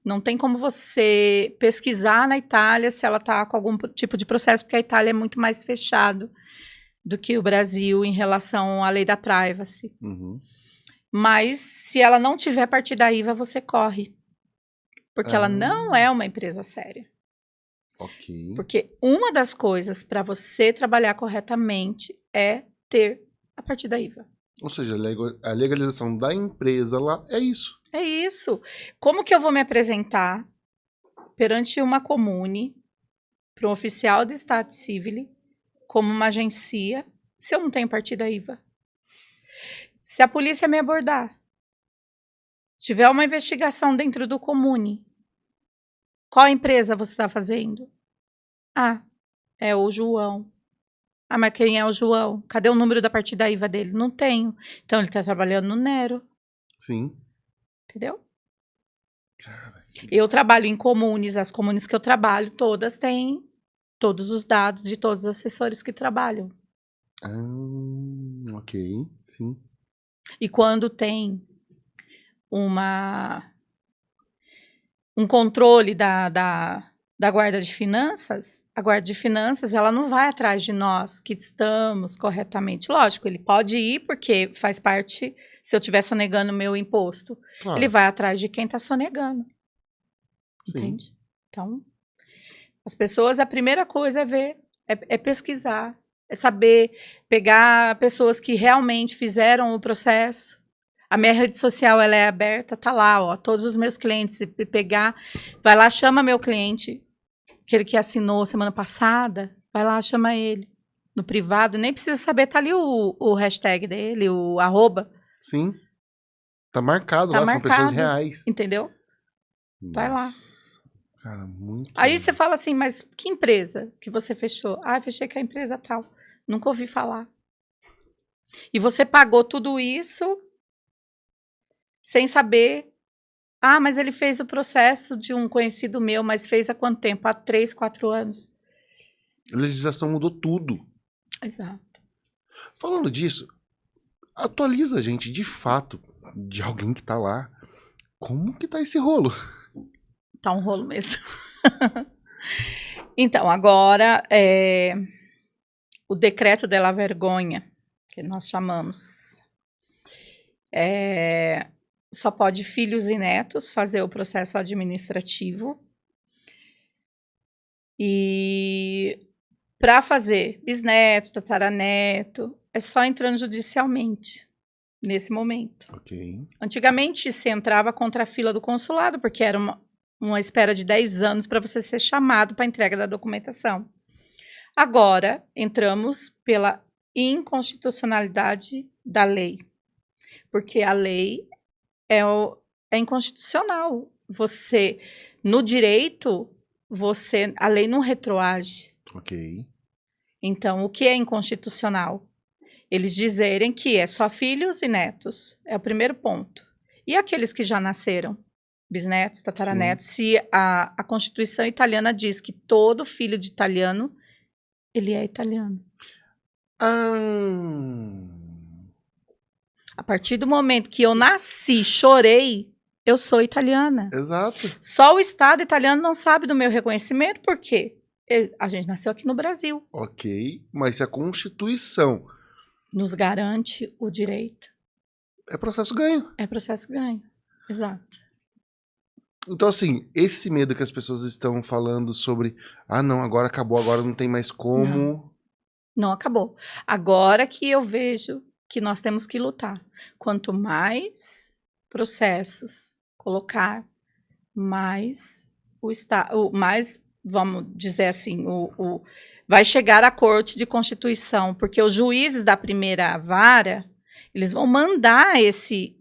Não tem como você pesquisar na Itália se ela está com algum tipo de processo, porque a Itália é muito mais fechado do que o Brasil em relação à lei da privacy. Uhum. Mas se ela não tiver partida IVA, você corre. Porque ela não é uma empresa séria. Ok. Porque uma das coisas para você trabalhar corretamente é ter a partida IVA. Ou seja, a legalização da empresa lá é isso. É isso. Como que eu vou me apresentar perante uma comune, para um oficial de Estado Civil, como uma agência, se eu não tenho partida IVA? Se a polícia me abordar, tiver uma investigação dentro do comune, qual empresa você está fazendo? Ah, é o João. Ah, mas quem é o João? Cadê o número da partida IVA dele? Não tenho. Então ele está trabalhando no Nero. Sim. Entendeu? Cara, Eu trabalho em comunes, as comunes que eu trabalho, todas têm todos os dados de todos os assessores que trabalham. ok, sim. E quando tem um controle da guarda de finanças, a guarda de finanças ela não vai atrás de nós que estamos corretamente. Lógico, ele pode ir porque faz parte, se eu estiver sonegando o meu imposto, Claro. ele vai atrás de quem está sonegando. Sim. Entende? Então, as pessoas, a primeira coisa é ver, é pesquisar, é saber pegar pessoas que realmente fizeram o processo. A minha rede social ela é aberta, tá lá, ó, todos os meus clientes, e pegar, vai lá, chama meu cliente, aquele que assinou semana passada, vai lá, chama ele no privado, nem precisa saber, tá ali o hashtag dele, o @. Sim. Tá marcado Tá lá, são pessoas marcado, reais. entendeu? Vai lá. Nossa. Cara, muito. Aí você fala assim, mas que empresa que você fechou? Ah, fechei com a empresa tal. Nunca ouvi falar. E você pagou tudo isso sem saber. Ah, mas ele fez o processo de um conhecido meu, mas fez há quanto tempo? Há 3, 4 anos. A legislação mudou tudo. Exato. Falando disso, atualiza a gente de fato, de alguém que tá lá. Como que tá esse rolo? Tá um rolo mesmo. Então, agora, o decreto della vergonha, que nós chamamos, só pode filhos e netos fazer o processo administrativo. E para fazer bisneto, tataraneto, é só entrando judicialmente, nesse momento. Ok. Antigamente, se entrava contra a fila do consulado, porque era uma espera de 10 anos para você ser chamado para a entrega da documentação. Agora, entramos pela inconstitucionalidade da lei, porque a lei é inconstitucional. Você, no direito, a lei não retroage. Ok. Então, o que é inconstitucional? Eles dizerem que é só filhos e netos. É o primeiro ponto. E aqueles que já nasceram? Bisnetos, tataranetos. Se a Constituição italiana diz que todo filho de italiano, ele é italiano. A partir do momento que eu nasci, chorei, eu sou italiana. Exato. Só o Estado italiano não sabe do meu reconhecimento, por quê? A gente nasceu aqui no Brasil. Ok, mas se a Constituição nos garante o direito. é processo ganho. É processo ganho, exato. Então, assim, esse medo que as pessoas estão falando sobre, não, agora acabou, agora não tem mais como. Não acabou. Agora que eu vejo que nós temos que lutar. Quanto mais processos colocar, mais mais, vamos dizer assim, vai chegar à Corte de Constituição, porque os juízes da primeira vara, eles vão mandar esse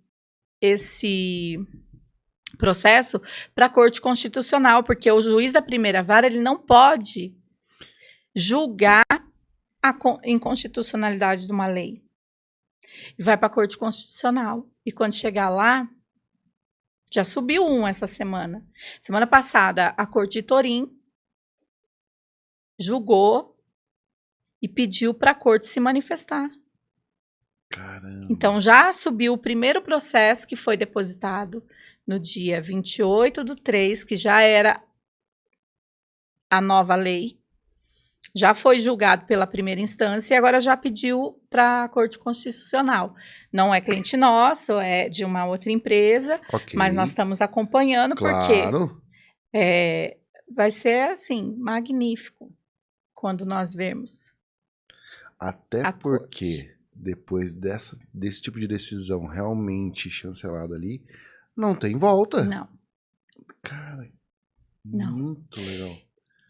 processo para a Corte Constitucional, porque o juiz da primeira vara, ele não pode julgar a inconstitucionalidade de uma lei. E vai para a Corte Constitucional. E quando chegar lá, já subiu essa semana. Semana passada, a Corte de Torim julgou e pediu para a Corte se manifestar. Caramba. Então, já subiu o primeiro processo que foi depositado no dia 28/3, que já era a nova lei. Já foi julgado pela primeira instância e agora já pediu para a Corte Constitucional. Não é cliente nosso, é de uma outra empresa, mas nós estamos acompanhando, claro. Porque vai ser, assim, magnífico quando nós vermos. Até porque, depois desse tipo de decisão realmente chancelada ali, não tem volta. Não. Cara, não. Muito legal.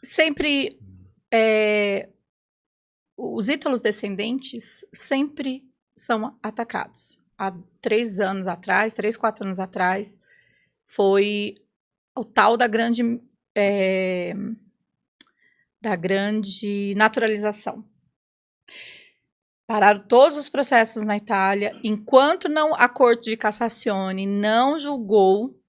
Sempre... os ítalos descendentes sempre são atacados. Há 3, 4 anos atrás, foi o tal da grande naturalização. Pararam todos os processos na Itália, enquanto a Corte de Cassazione não julgou,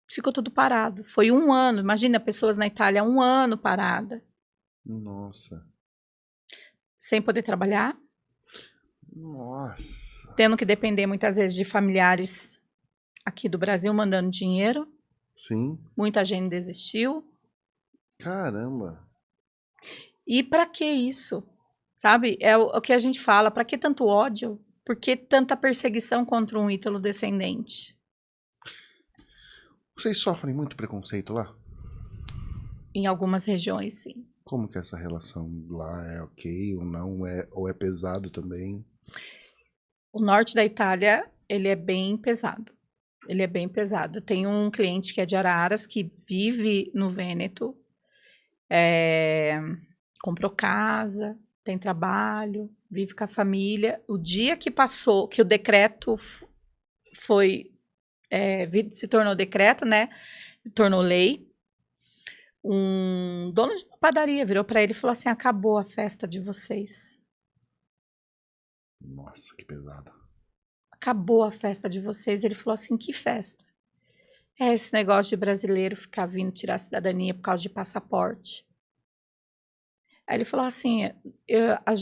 ficou tudo parado. Foi 1 ano, imagina, pessoas na Itália 1 ano parada. Nossa. Sem poder trabalhar. Nossa. Tendo que depender muitas vezes de familiares aqui do Brasil mandando dinheiro. Sim. Muita gente desistiu. Caramba. E para que isso? Sabe? É o que a gente fala. Para que tanto ódio? Por que tanta perseguição contra um ítalo descendente? Vocês sofrem muito preconceito lá? Em algumas regiões, sim. Como que é essa relação lá? É ok ou não? Ou é pesado também? O norte da Itália, ele é bem pesado. Ele é bem pesado. Tem um cliente que é de Araras, que vive no Vêneto. Comprou casa, tem trabalho, vive com a família. O dia que passou, que o decreto se tornou decreto, né? Tornou lei. Um dono de uma padaria virou para ele e falou assim: acabou a festa de vocês. Nossa, que pesado. Acabou a festa de vocês. Ele falou assim: que festa? É esse negócio de brasileiro ficar vindo tirar a cidadania por causa de passaporte. Aí ele falou assim: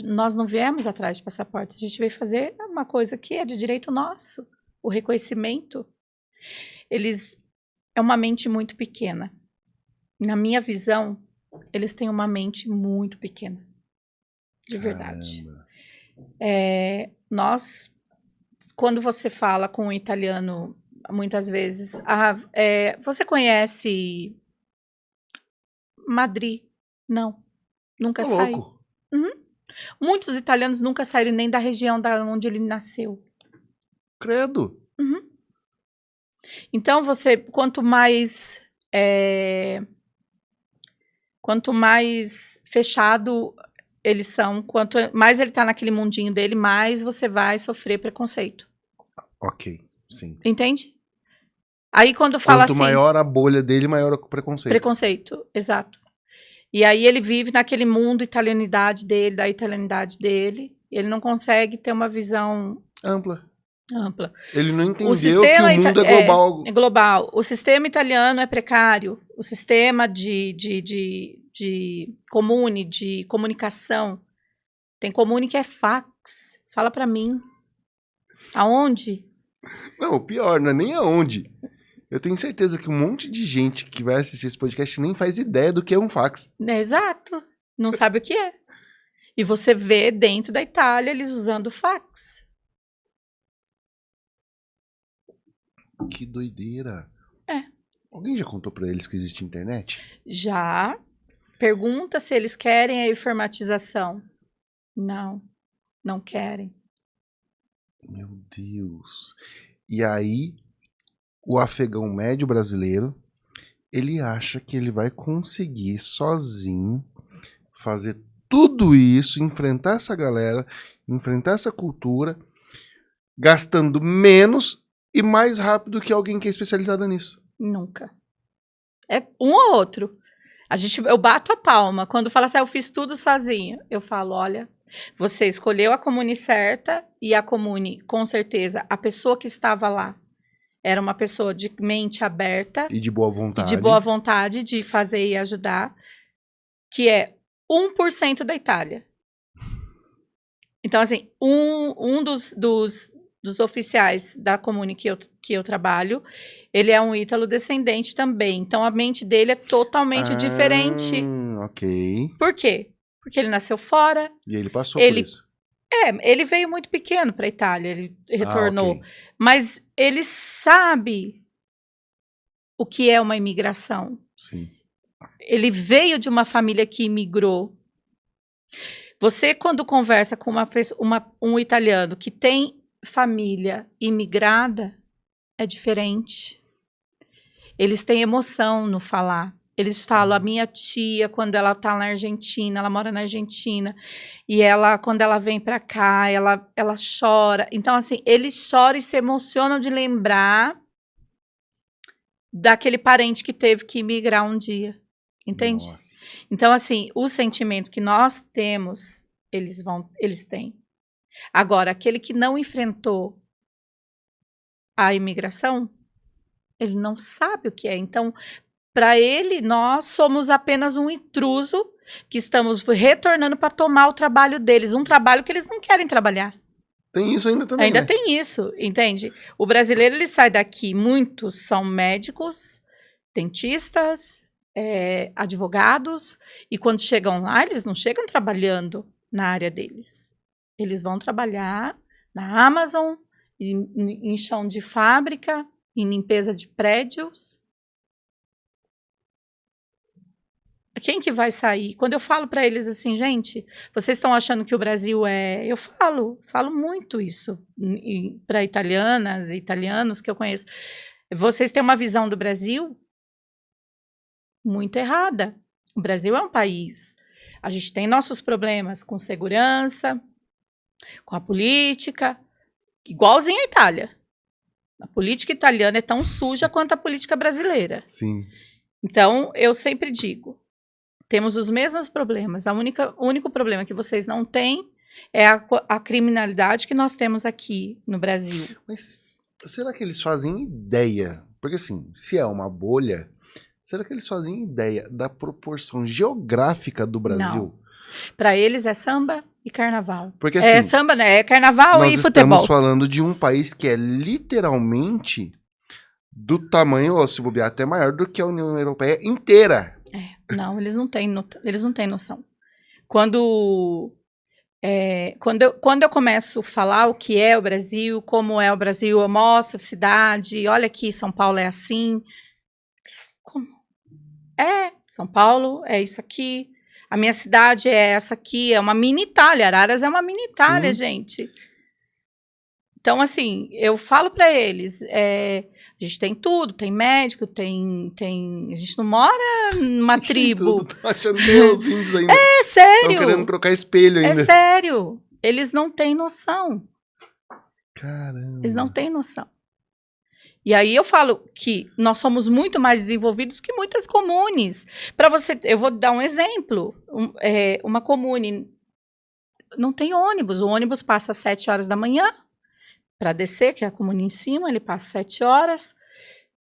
nós não viemos atrás de passaporte, a gente veio fazer uma coisa que é de direito nosso, o reconhecimento. É uma mente muito pequena. Na minha visão, eles têm uma mente muito pequena. De verdade. Caramba. Nós quando você fala com um italiano, muitas vezes, você conhece Madrid? Não, nunca Ô, saí. louco. Muitos italianos nunca saíram nem da região onde ele nasceu. Credo. Então, quanto mais fechado eles são, quanto mais ele tá naquele mundinho dele, mais você vai sofrer preconceito. Ok, sim. Entende? Aí quando fala Quanto assim... maior a bolha dele, maior o preconceito. Preconceito, exato. E aí ele vive naquele mundo italianidade dele, da italianidade dele. Ele não consegue ter uma visão Ampla. ampla. Ele não entendeu O sistema que o mundo é global. É global. O sistema italiano é precário. O sistema de comunicação. Tem comune que é fax. Fala pra mim. Aonde? Não, o pior, não é nem aonde. Eu tenho certeza que um monte de gente que vai assistir esse podcast nem faz ideia do que é um fax. Exato. Não sabe o que é. E você vê dentro da Itália eles usando fax. Que doideira. É. Alguém já contou pra eles que existe internet? Já. Pergunta se eles querem a informatização. Não. Não querem. Meu Deus. E aí, o afegão médio brasileiro, ele acha que ele vai conseguir sozinho fazer tudo isso, enfrentar essa galera, enfrentar essa cultura, gastando menos e mais rápido que alguém que é especializado nisso. Nunca. É um ou outro. Eu bato a palma. Quando fala assim, eu fiz tudo sozinha. Eu falo, olha, você escolheu a comune certa e a comune, com certeza, a pessoa que estava lá era uma pessoa de mente aberta. E de boa vontade. E de boa vontade de fazer e ajudar. Que é 1% da Itália. Então, assim, um dos oficiais da comune que eu trabalho, ele é um ítalo descendente também. Então, a mente dele é totalmente diferente. Ok. Por quê? Porque ele nasceu fora. E ele passou por isso. Ele veio muito pequeno para a Itália, ele retornou. Okay. Mas ele sabe o que é uma imigração. Sim. Ele veio de uma família que imigrou. Você, quando conversa com um italiano que tem família imigrada, é diferente. Eles têm emoção no falar. Eles falam, a minha tia, quando ela tá na Argentina, ela mora na Argentina, e quando ela vem pra cá, ela chora. Então, assim, eles choram e se emocionam de lembrar daquele parente que teve que imigrar um dia. Entende? Nossa. Então, assim, o sentimento que nós temos, eles têm. Agora, aquele que não enfrentou a imigração, ele não sabe o que é. Então, para ele, nós somos apenas um intruso que estamos retornando para tomar o trabalho deles. Um trabalho que eles não querem trabalhar. Tem isso ainda também, Ainda né? tem isso, entende? O brasileiro, ele sai daqui, muitos são médicos, dentistas, advogados, e quando chegam lá, eles não chegam trabalhando na área deles. Eles vão trabalhar na Amazon, em chão de fábrica, em limpeza de prédios. Quem que vai sair? Quando eu falo para eles assim, gente, vocês estão achando que o Brasil é... Eu falo muito isso para italianas e italianos que eu conheço. Vocês têm uma visão do Brasil muito errada. O Brasil é um país. A gente tem nossos problemas com segurança, com a política, igualzinho a Itália. A política italiana é tão suja quanto a política brasileira. Sim. Então, eu sempre digo, temos os mesmos problemas. O único problema que vocês não têm é a criminalidade que nós temos aqui no Brasil. Mas será que eles fazem ideia? Porque assim, se é uma bolha, será que eles fazem ideia da proporção geográfica do Brasil? Não. Para eles é samba e carnaval. Porque assim, é samba, né? É carnaval e futebol. Nós estamos falando de um país que é literalmente do tamanho, ou se bobear, até maior do que a União Europeia inteira. Não, eles não têm noção. Quando Quando eu começo a falar o que é o Brasil, como é o Brasil, eu mostro cidade, olha aqui, São Paulo é assim. Como? São Paulo é isso aqui. A minha cidade é essa aqui, é uma mini Itália. Araras é uma mini Itália, Sim. gente. Então, assim, eu falo para eles, a gente tem tudo, tem médico, a gente não mora numa tribo. Tudo. Tô achando que tem os índios ainda. É sério. Estão querendo trocar espelho ainda. É sério. Eles não têm noção. Caramba. Eles não têm noção. E aí eu falo que nós somos muito mais desenvolvidos que muitas comunes. Eu vou dar um exemplo. Uma comune não tem ônibus. O ônibus passa às 7 horas da manhã para descer, que é a comune em cima, ele passa 7 horas.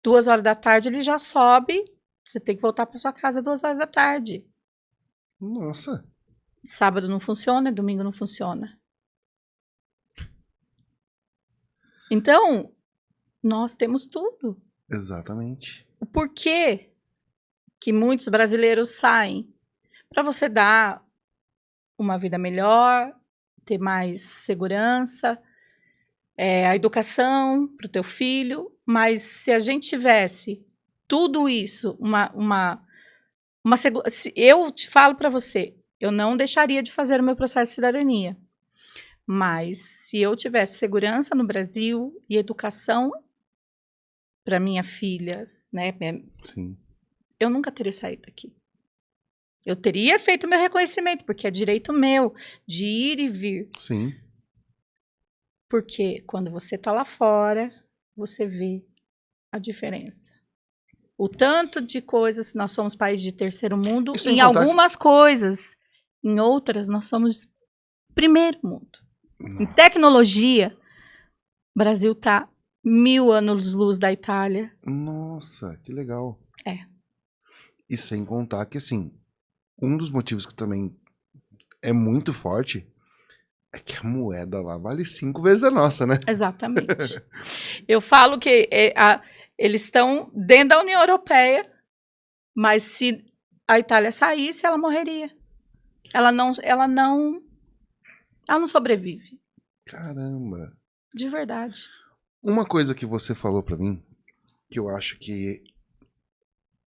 2 horas da tarde ele já sobe. Você tem que voltar para sua casa 2 horas da tarde. Nossa. Sábado não funciona, domingo não funciona. Então, nós temos tudo. Exatamente. O porquê que muitos brasileiros saem? Para você dar uma vida melhor, ter mais segurança, a educação para o teu filho. Mas se a gente tivesse tudo isso, eu te falo para você, eu não deixaria de fazer o meu processo de cidadania. Mas se eu tivesse segurança no Brasil e educação para minha filha, né? Sim. Eu nunca teria saído daqui. Eu teria feito meu reconhecimento, porque é direito meu de ir e vir. Sim. Porque quando você tá lá fora, você vê a diferença. O tanto de coisas, nós somos país de terceiro mundo, em algumas coisas, em outras nós somos primeiro mundo. Nossa. Em tecnologia, o Brasil tá 1000 anos-luz da Itália. Nossa, que legal. E sem contar que, assim, um dos motivos que também é muito forte é que a moeda lá vale 5 vezes a nossa, né? Exatamente. Eu falo que eles estão dentro da União Europeia, mas se a Itália saísse, ela morreria. Ela não sobrevive. Caramba. De verdade. Uma coisa que você falou pra mim, que eu acho que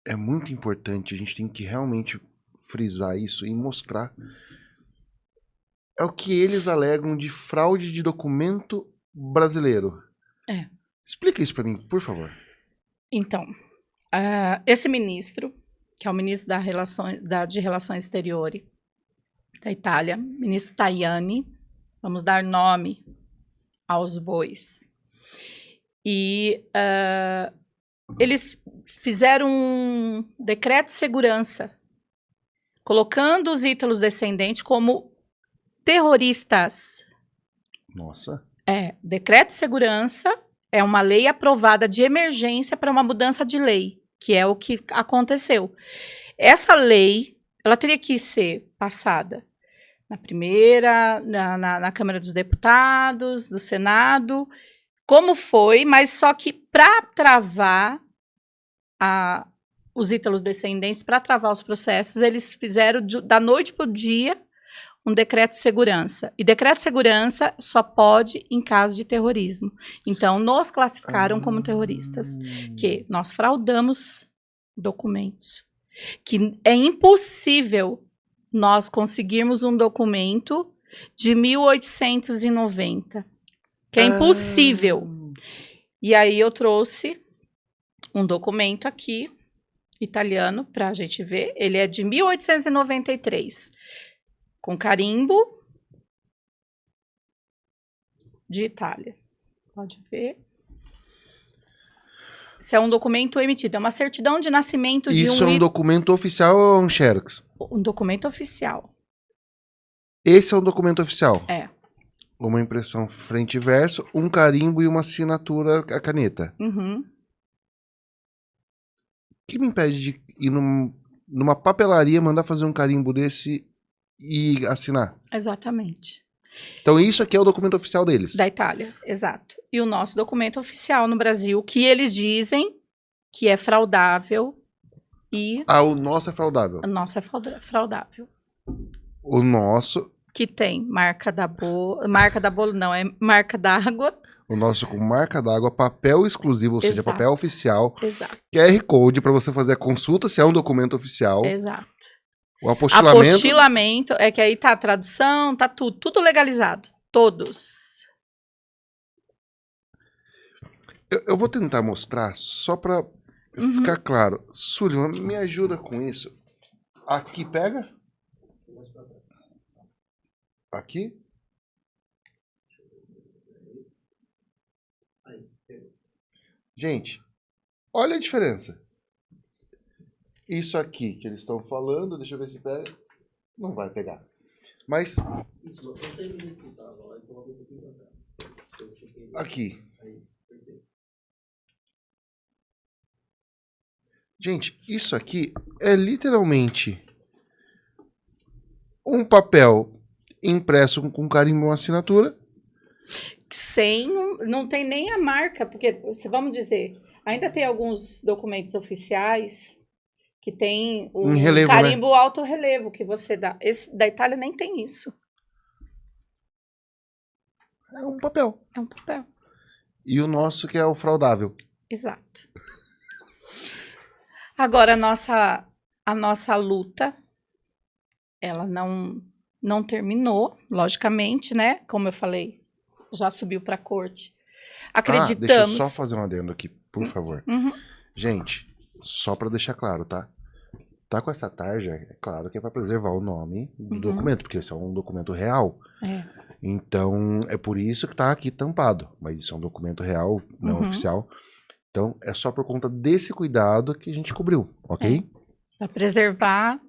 é muito importante, a gente tem que realmente frisar isso e mostrar, é o que eles alegam de fraude de documento brasileiro. Explica isso pra mim, por favor. Então, esse ministro, que é o ministro de Relações Exteriores da Itália, ministro Tajani, vamos dar nome aos bois. E eles fizeram um decreto de segurança, colocando os ítalos-descendentes como terroristas. Nossa. Decreto de segurança é uma lei aprovada de emergência para uma mudança de lei, que é o que aconteceu. Essa lei, ela teria que ser passada na primeira, na Câmara dos Deputados, do Senado, como foi, mas só que para travar os ítalos descendentes, para travar os processos, eles fizeram da noite para o dia um decreto de segurança. E decreto de segurança só pode em caso de terrorismo. Então, nos classificaram como terroristas, que nós fraudamos documentos. Que é impossível nós conseguirmos um documento de 1890. Que é impossível. E aí eu trouxe um documento aqui, italiano, para a gente ver. Ele é de 1893. Com carimbo de Itália. Pode ver. Isso é um documento emitido. É uma certidão de nascimento de Isso é um documento oficial ou é um xerox? Um documento oficial. Esse é um documento oficial? É. Uma impressão frente e verso, um carimbo e uma assinatura a caneta. Uhum. O que me impede de ir numa papelaria, mandar fazer um carimbo desse e assinar? Exatamente. Então isso aqui é o documento oficial deles? Da Itália, exato. E o nosso documento oficial no Brasil, que eles dizem que é fraudável e... o nosso é fraudável? O nosso é fraudável. O nosso que tem marca da bolo não, é marca d'água. O nosso com marca d'água, papel exclusivo, ou seja, Exato. papel oficial, Exato, QR Code para você fazer a consulta se é um documento oficial. exato. O apostilamento. Apostilamento é que aí tá a tradução, tá tudo legalizado. Todos. Eu vou tentar mostrar só para ficar claro. Sullivan, me ajuda com isso. Aqui pega? Aqui? Gente, olha a diferença. Isso aqui que eles estão falando, deixa eu ver se pega. Não vai pegar. Mas aqui. Gente, isso aqui é literalmente um papel impresso com carimbo, uma assinatura. Não tem nem a marca, porque, vamos dizer, ainda tem alguns documentos oficiais que tem o Em relevo, carimbo alto relevo que você dá. Esse da Itália nem tem isso. É um papel. É um papel. E o nosso que é o fraudável. Exato. Agora, a nossa luta, ela não terminou, logicamente, né? Como eu falei, já subiu para a corte. Acreditamos... deixa eu só fazer um adendo aqui, por favor. Uhum. Gente, só para deixar claro, tá? Tá com essa tarja, é claro que é para preservar o nome do documento, porque esse é um documento real. É. Então, é por isso que tá aqui tampado. Mas isso é um documento real, não oficial. Então, é só por conta desse cuidado que a gente cobriu, ok? Para preservar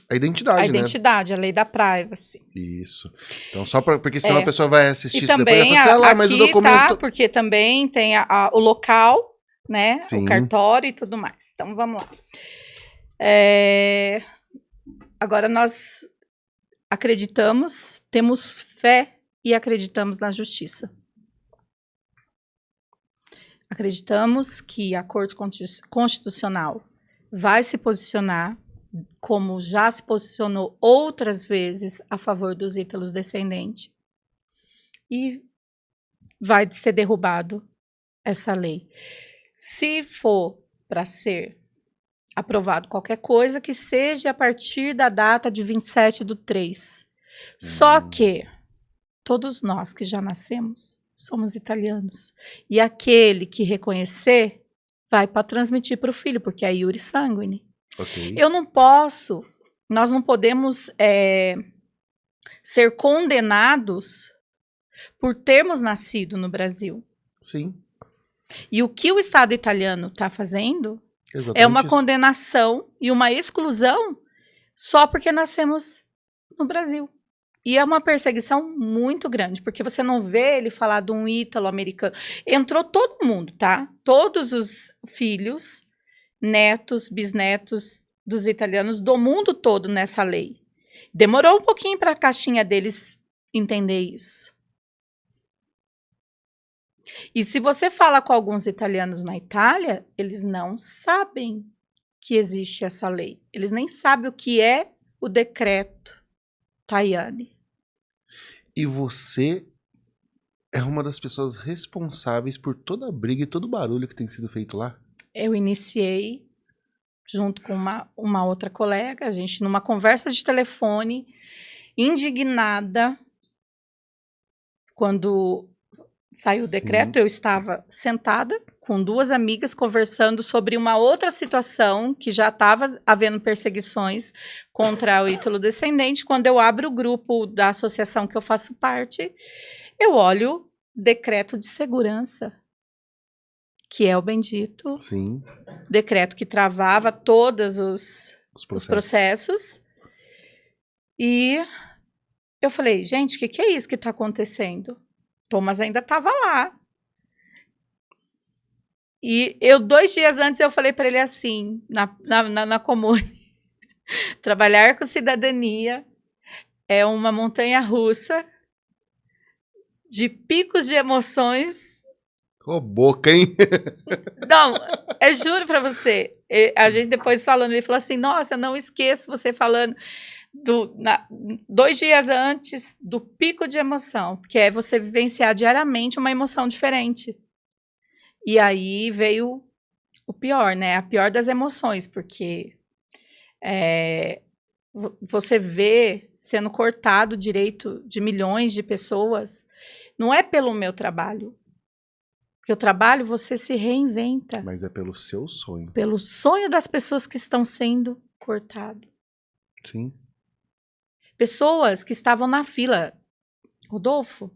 a identidade, né? A lei da privacy. Isso. Então, só porque senão a pessoa vai assistir isso também depois e vai falar assim, mas o documento... Tá, porque também tem o local, né? Sim. O cartório e tudo mais. Então, vamos lá. Agora, nós acreditamos, temos fé e acreditamos na justiça. Acreditamos que a Corte Constitucional vai se posicionar, como já se posicionou outras vezes, a favor dos ítalos descendentes. E vai ser derrubado essa lei. Se for para ser aprovado qualquer coisa, que seja a partir da data de 27/3. Só que todos nós que já nascemos somos italianos. E aquele que reconhecer vai para transmitir para o filho, porque é iure sanguine. Okay. Nós não podemos ser condenados por termos nascido no Brasil. Sim. E o que o Estado italiano está fazendo Exatamente é uma isso. condenação e uma exclusão só porque nascemos no Brasil. E é uma perseguição muito grande, porque você não vê ele falar de um ítalo-americano. Entrou todo mundo, tá? Todos os filhos, netos, bisnetos dos italianos do mundo todo nessa lei. Demorou um pouquinho para a caixinha deles entender isso. E se você fala com alguns italianos na Itália, eles não sabem que existe essa lei. Eles nem sabem o que é o decreto Tajani. E você é uma das pessoas responsáveis por toda a briga e todo o barulho que tem sido feito lá? Eu iniciei, junto com uma outra colega, a gente numa conversa de telefone, indignada, quando saiu o decreto, eu estava sentada com duas amigas conversando sobre uma outra situação que já estava havendo perseguições contra o ítalo descendente. Quando eu abro o grupo da associação que eu faço parte, eu olho decreto de segurança, que é o bendito decreto que travava todos os processos. E eu falei, gente, o que é isso que está acontecendo? Thomas ainda estava lá. E 2 dias antes eu falei para ele assim, na comune, trabalhar com cidadania é uma montanha russa de picos de emoções Ô, boca, hein? Não, eu juro pra você. A gente depois falando, ele falou assim, nossa, eu não esqueço você falando 2 dias antes do pico de emoção, que é você vivenciar diariamente uma emoção diferente. E aí veio o pior, né? A pior das emoções, porque você vê sendo cortado o direito de milhões de pessoas, não é pelo meu trabalho. Porque o trabalho você se reinventa. Mas é pelo seu sonho. Pelo sonho das pessoas que estão sendo cortadas. Sim. Pessoas que estavam na fila. Rodolfo,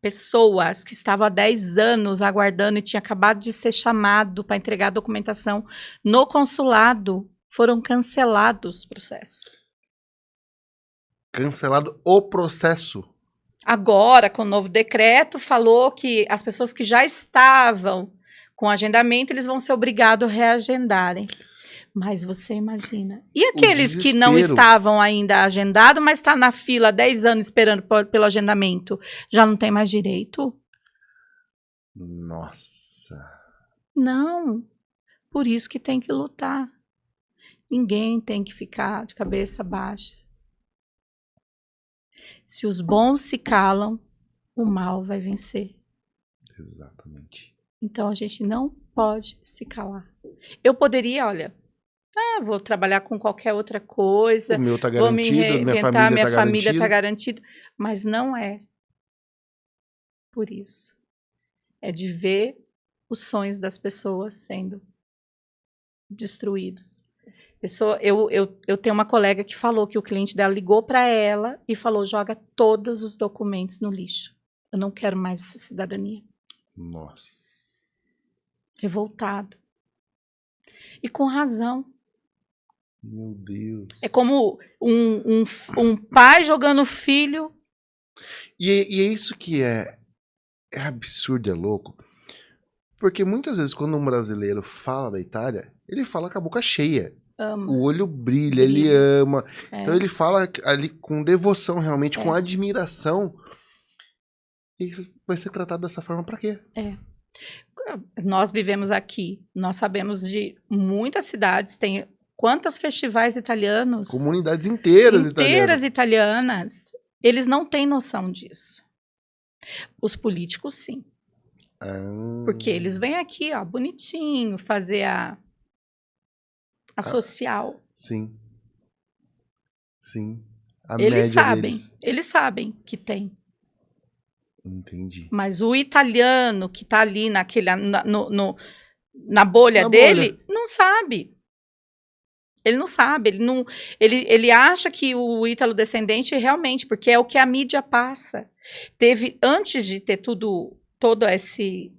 pessoas que estavam há 10 anos aguardando e tinha acabado de ser chamado para entregar a documentação no consulado, foram cancelados os processos. Cancelado o processo. Agora, com o novo decreto, falou que as pessoas que já estavam com agendamento, eles vão ser obrigados a reagendarem. Mas você imagina. E aqueles que não estavam ainda agendados, mas estão na fila há 10 anos esperando pelo agendamento, já não tem mais direito? Nossa. Não. Por isso que tem que lutar. Ninguém tem que ficar de cabeça baixa. Se os bons se calam, o mal vai vencer. Exatamente. Então a gente não pode se calar. Eu poderia, olha, vou trabalhar com qualquer outra coisa, O meu tá vou me garantido, reinventar, minha família garantida. tá garantida, mas não é por isso. É de ver os sonhos das pessoas sendo destruídos. Eu tenho uma colega que falou que o cliente dela ligou para ela e falou, joga todos os documentos no lixo. Eu não quero mais essa cidadania. Nossa. Revoltado. E com razão. Meu Deus. É como um pai jogando o filho. E é isso que é absurdo, é louco. Porque muitas vezes quando um brasileiro fala da Itália, ele fala com a boca cheia. Ama. O olho brilha, ele ama. É. Então ele fala ali com devoção, realmente, com admiração. E vai ser tratado dessa forma pra quê? Nós vivemos aqui. Nós sabemos de muitas cidades. Tem quantos festivais italianos? Comunidades inteiras italianas. Eles não têm noção disso. Os políticos, sim. Porque eles vêm aqui, ó, bonitinho, fazer a social. Sim. Sim. Eles sabem que tem. Entendi. Mas o italiano que tá ali na bolha dele, não sabe. Ele não sabe, ele acha que o ítalo-descendente realmente, porque é o que a mídia passa. Antes de ter todo esse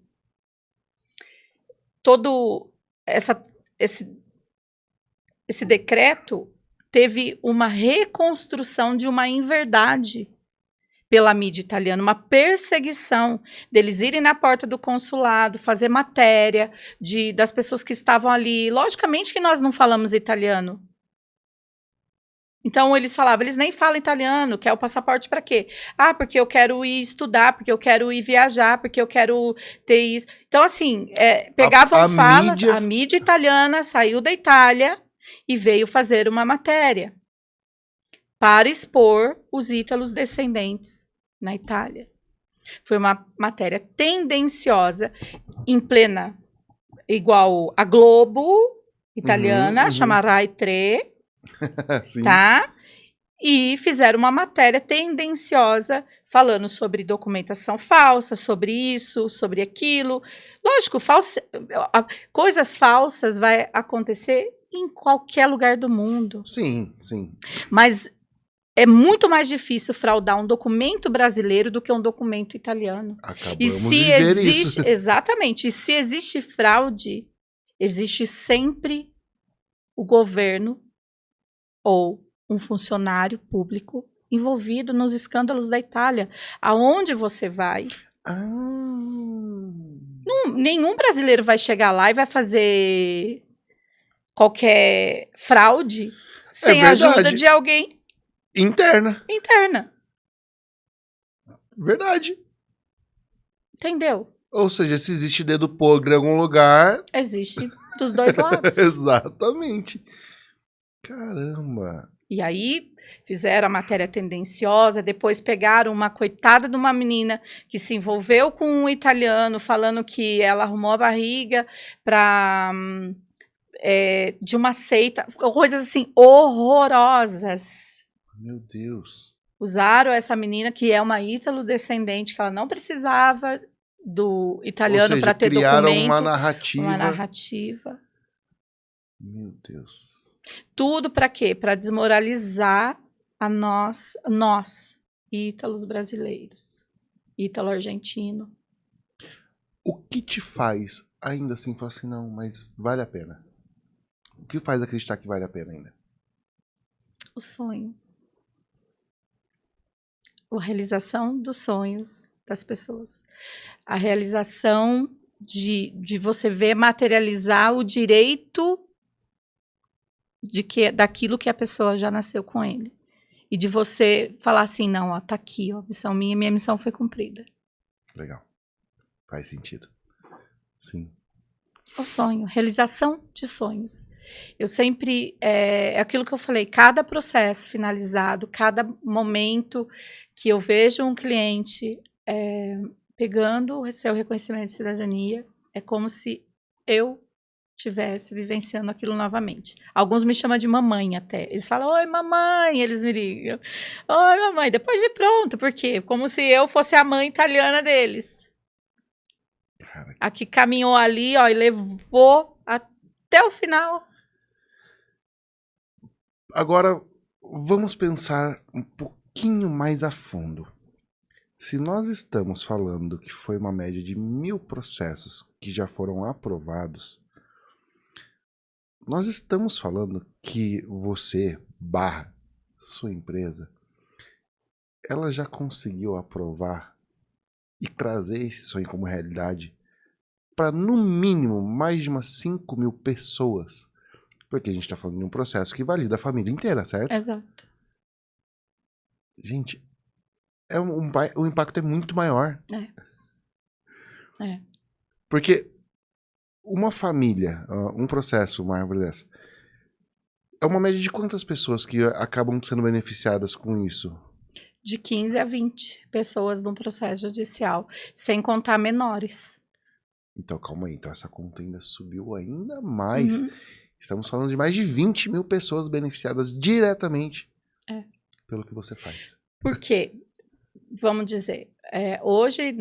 decreto, teve uma reconstrução de uma inverdade pela mídia italiana, uma perseguição deles irem na porta do consulado, fazer matéria das pessoas que estavam ali. Logicamente que nós não falamos italiano. Então, eles falavam, eles nem falam italiano, quer o passaporte para quê? Porque eu quero ir estudar, porque eu quero ir viajar, porque eu quero ter isso. Então, assim, pegavam falas, a mídia italiana saiu da Itália e veio fazer uma matéria para expor os ítalos descendentes na Itália. Foi uma matéria tendenciosa, em plena, igual a Globo italiana, chama Rai 3, tá? E fizeram uma matéria tendenciosa falando sobre documentação falsa, sobre isso, sobre aquilo. Lógico, coisas falsas vai acontecer em qualquer lugar do mundo. Sim, sim. Mas é muito mais difícil fraudar um documento brasileiro do que um documento italiano. Acabamos de ver isso. Exatamente. E se existe fraude, existe sempre o governo ou um funcionário público envolvido nos escândalos da Itália. Aonde você vai? Nenhum brasileiro vai chegar lá e vai fazer qualquer fraude sem a ajuda de alguém interna. Verdade. Entendeu? Ou seja, se existe dedo podre em algum lugar... Existe dos dois lados. Exatamente. Caramba. E aí fizeram a matéria tendenciosa, depois pegaram uma coitada de uma menina que se envolveu com um italiano, falando que ela arrumou a barriga de uma seita, coisas assim horrorosas. Meu Deus. Usaram essa menina, que é uma ítalo-descendente, que ela não precisava do italiano para ter criaram documento. uma narrativa. Uma narrativa. Meu Deus. Tudo para quê? Para desmoralizar a nós, ítalos brasileiros, ítalo-argentino. O que te faz ainda assim falar assim, não, mas vale a pena? O que faz acreditar que vale a pena ainda? O sonho. A realização dos sonhos das pessoas. A realização de você ver materializar o direito daquilo que a pessoa já nasceu com ele. E de você falar assim, não, ó, tá aqui, ó, missão minha missão foi cumprida. Legal. Faz sentido. Sim. O sonho, realização de sonhos. Eu sempre, é aquilo que eu falei, cada processo finalizado, cada momento que eu vejo um cliente pegando o seu reconhecimento de cidadania, é como se eu estivesse vivenciando aquilo novamente. Alguns me chamam de mamãe até. Eles falam, oi mamãe, eles me ligam. Oi mamãe, depois de pronto, por quê? Como se eu fosse a mãe italiana deles. Cara. A que caminhou ali, ó, e levou até o final. Agora, vamos pensar um pouquinho mais a fundo. Se nós estamos falando que foi uma média de 1000 processos que já foram aprovados, nós estamos falando que você, sua empresa, ela já conseguiu aprovar e trazer esse sonho como realidade para, no mínimo, mais de umas 5.000 pessoas. Porque a gente está falando de um processo que valida a família inteira, certo? Exato. Gente, o impacto é muito maior. É. Porque uma família, um processo, uma árvore dessa, é uma média de quantas pessoas que acabam sendo beneficiadas com isso? De 15 a 20 pessoas no processo judicial, sem contar menores. Então, calma aí. Então, essa conta ainda subiu ainda mais. Uhum. Estamos falando de mais de 20.000 pessoas beneficiadas diretamente pelo que você faz. Por quê? Vamos dizer, hoje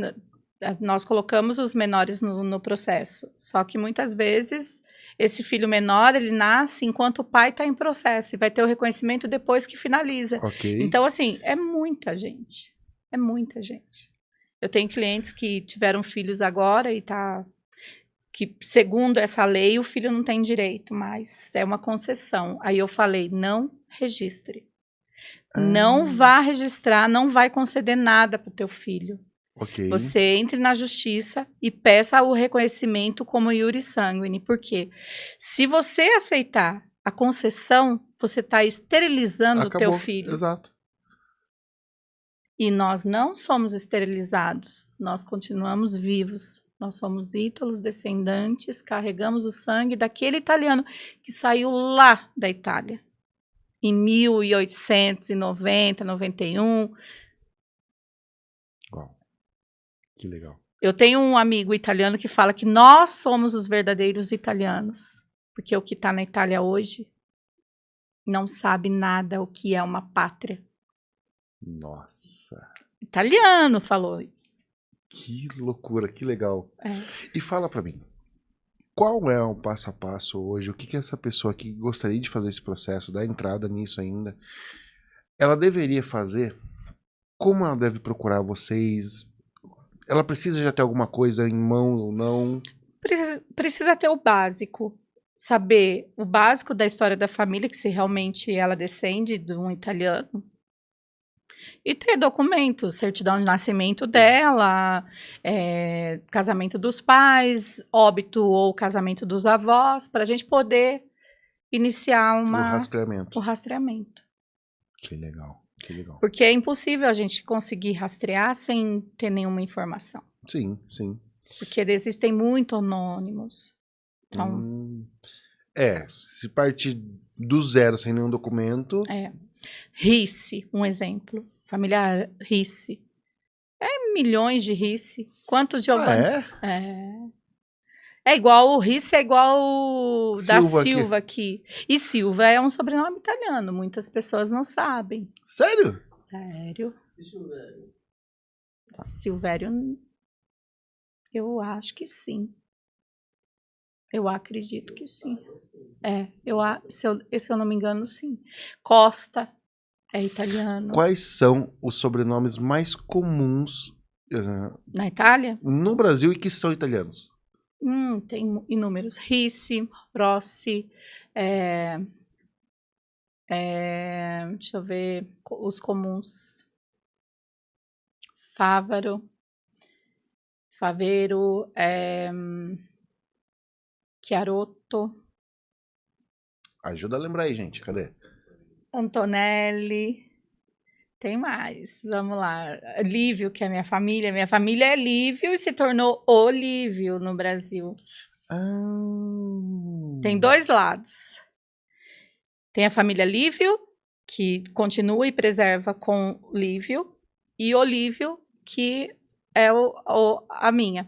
nós colocamos os menores no processo, só que muitas vezes esse filho menor, ele nasce enquanto o pai está em processo e vai ter o reconhecimento depois que finaliza. Ok. Então, assim, é muita gente. É muita gente. Eu tenho clientes que tiveram filhos agora e que, segundo essa lei, o filho não tem direito, mas é uma concessão. Aí eu falei, não registre. Não vá registrar, não vai conceder nada para o teu filho. Ok. Você entre na justiça e peça o reconhecimento como iure sanguine. Por quê? Se você aceitar a concessão, você está esterilizando o teu filho. Exato. E nós não somos esterilizados, nós continuamos vivos. Nós somos ítalos descendentes, carregamos o sangue daquele italiano que saiu lá da Itália, em 1890, 91. Uau. Que legal. Eu tenho um amigo italiano que fala que nós somos os verdadeiros italianos, porque o que está na Itália hoje não sabe nada o que é uma pátria. Nossa. Italiano falou isso. Que loucura, que legal. É. E fala pra mim, qual é o passo a passo hoje? O que essa pessoa que gostaria de fazer esse processo, dar entrada nisso ainda, ela deveria fazer? Como ela deve procurar vocês? Ela precisa já ter alguma coisa em mão ou não? Precisa ter o básico. Saber o básico da história da família, que se realmente ela descende de um italiano. E ter documentos, certidão de nascimento dela, casamento dos pais, óbito ou casamento dos avós, para a gente poder iniciar O rastreamento. o rastreamento. Que legal, que legal. Porque é impossível a gente conseguir rastrear sem ter nenhuma informação. Sim, sim. Porque existem muito anônimos. Então, Se partir do zero sem nenhum documento... Risse, um exemplo. Família Risse. Milhões de Risse. Quantos Giovanni? É igual o Risse, é igual o da Silva aqui. E Silva é um sobrenome italiano. Muitas pessoas não sabem. Sério? Sério. E Silvério? Silvério, eu acho que sim. Eu acredito que sim. Se eu não me engano, sim. Costa é italiano. Quais são os sobrenomes mais comuns na Itália? No Brasil e que são italianos? Tem inúmeros. Ricci, Rossi, deixa eu ver os comuns. Favaro, Favero, Chiarotto. Ajuda a lembrar aí, gente. Cadê? Antonelli. Tem mais. Vamos lá. Lívio, que é minha família. Minha família é Lívio e se tornou Olívio no Brasil. Tem dois lados. Tem a família Lívio, que continua e preserva com Lívio, e Olívio, que é a minha.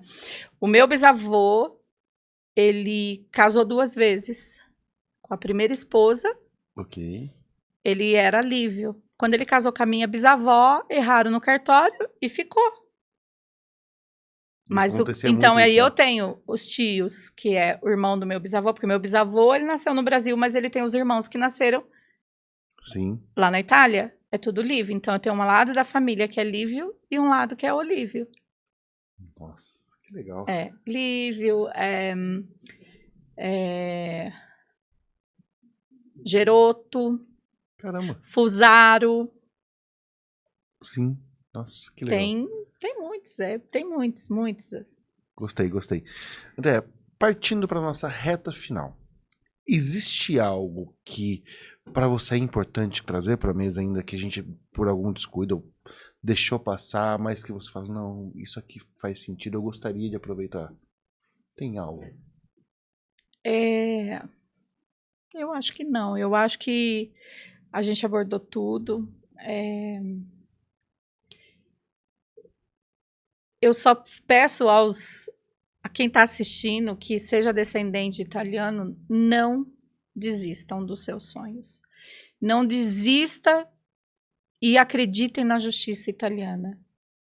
O meu bisavô, ele casou 2 vezes. Com a primeira esposa, ele era Lívio. Quando ele casou com a minha bisavó, erraram no cartório e ficou. Mas então aí eu tenho os tios, que é o irmão do meu bisavô, porque meu bisavô, ele nasceu no Brasil, mas ele tem os irmãos que nasceram lá na Itália. É tudo Lívio. Então eu tenho um lado da família que é Lívio e um lado que é Olívio. Nossa, que legal. Lívio, Gerotto. Caramba. Fusaro. Sim. Nossa, que legal. Tem muitos, tem muitos. Gostei. André, partindo para nossa reta final, existe algo que para você é importante trazer para a mesa ainda que a gente, por algum descuido, deixou passar, mas que você fala, não, isso aqui faz sentido, eu gostaria de aproveitar? Tem algo? Eu acho que não. Eu acho que a gente abordou tudo. Eu só peço a quem está assistindo que seja descendente de italiano, não desistam dos seus sonhos. Não desista e acreditem na justiça italiana.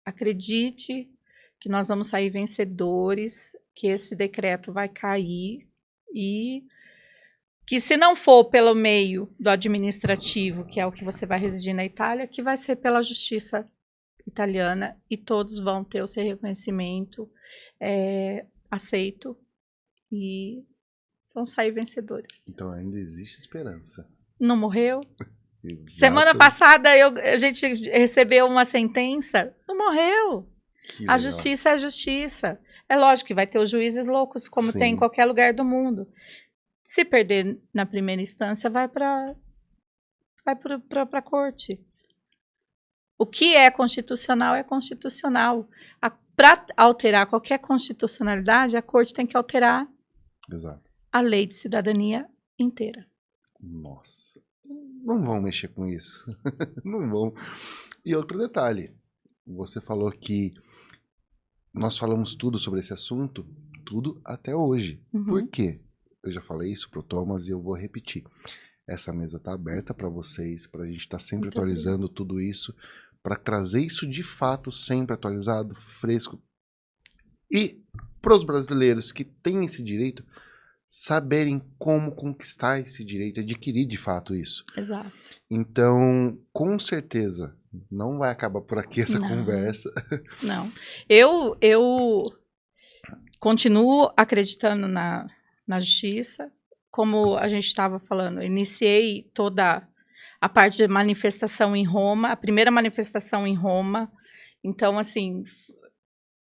Acredite que nós vamos sair vencedores, que esse decreto vai cair e que se não for pelo meio do administrativo, que é o que você vai residir na Itália, que vai ser pela justiça italiana e todos vão ter o seu reconhecimento aceito e vão sair vencedores. Então ainda existe esperança. Não morreu? Semana passada a gente recebeu uma sentença, não morreu. A justiça é a justiça. É lógico que vai ter os juízes loucos, como tem em qualquer lugar do mundo. Se perder na primeira instância, vai para a corte. O que é constitucional é constitucional. Para alterar qualquer constitucionalidade, a corte tem que alterar a lei de cidadania inteira. Nossa, não vão mexer com isso. Não vão. E outro detalhe, você falou que nós falamos tudo sobre esse assunto, tudo até hoje. Por quê? Eu já falei isso pro Thomas e eu vou repetir. Essa mesa está aberta para vocês, para a gente estar sempre atualizando tudo isso, para trazer isso de fato sempre atualizado, fresco. E para os brasileiros que têm esse direito, saberem como conquistar esse direito, adquirir de fato isso. Exato. Então, com certeza, não vai acabar por aqui essa conversa. Não. Eu continuo acreditando na justiça. Como a gente estava falando, iniciei toda a parte de manifestação em Roma, a primeira manifestação em Roma. Então, assim,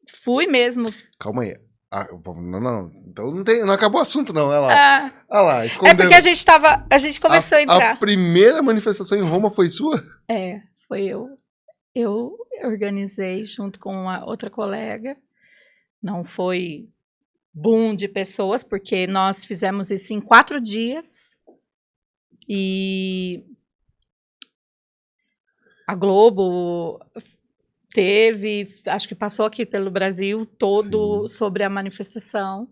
fui mesmo. Calma aí. Não. Então não acabou o assunto, não. Olha lá. Olha lá, escondendo. É porque a gente começou a entrar. A primeira manifestação em Roma foi sua? Foi eu. Eu organizei junto com uma outra colega. Não foi boom de pessoas, porque nós fizemos isso em 4 dias. E a Globo teve, acho que passou aqui pelo Brasil todo Sim. sobre a manifestação.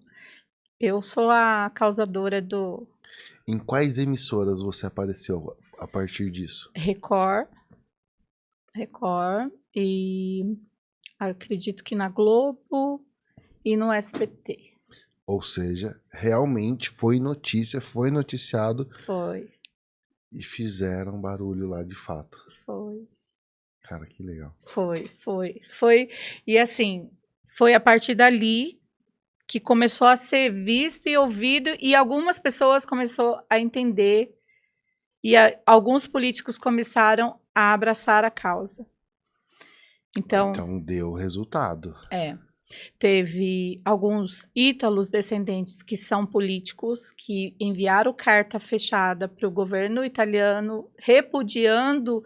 Eu sou a causadora do Em quais emissoras você apareceu a partir disso? Record, e acredito que na Globo e no SBT. Ou seja, realmente foi notícia, foi noticiado Foi, e fizeram barulho lá de fato. foi, Cara, que legal. foi. E assim, foi a partir dali que começou a ser visto e ouvido e algumas pessoas começaram a entender e alguns políticos começaram a abraçar a causa. Então deu resultado. Teve alguns ítalos descendentes que são políticos que enviaram carta fechada para o governo italiano repudiando.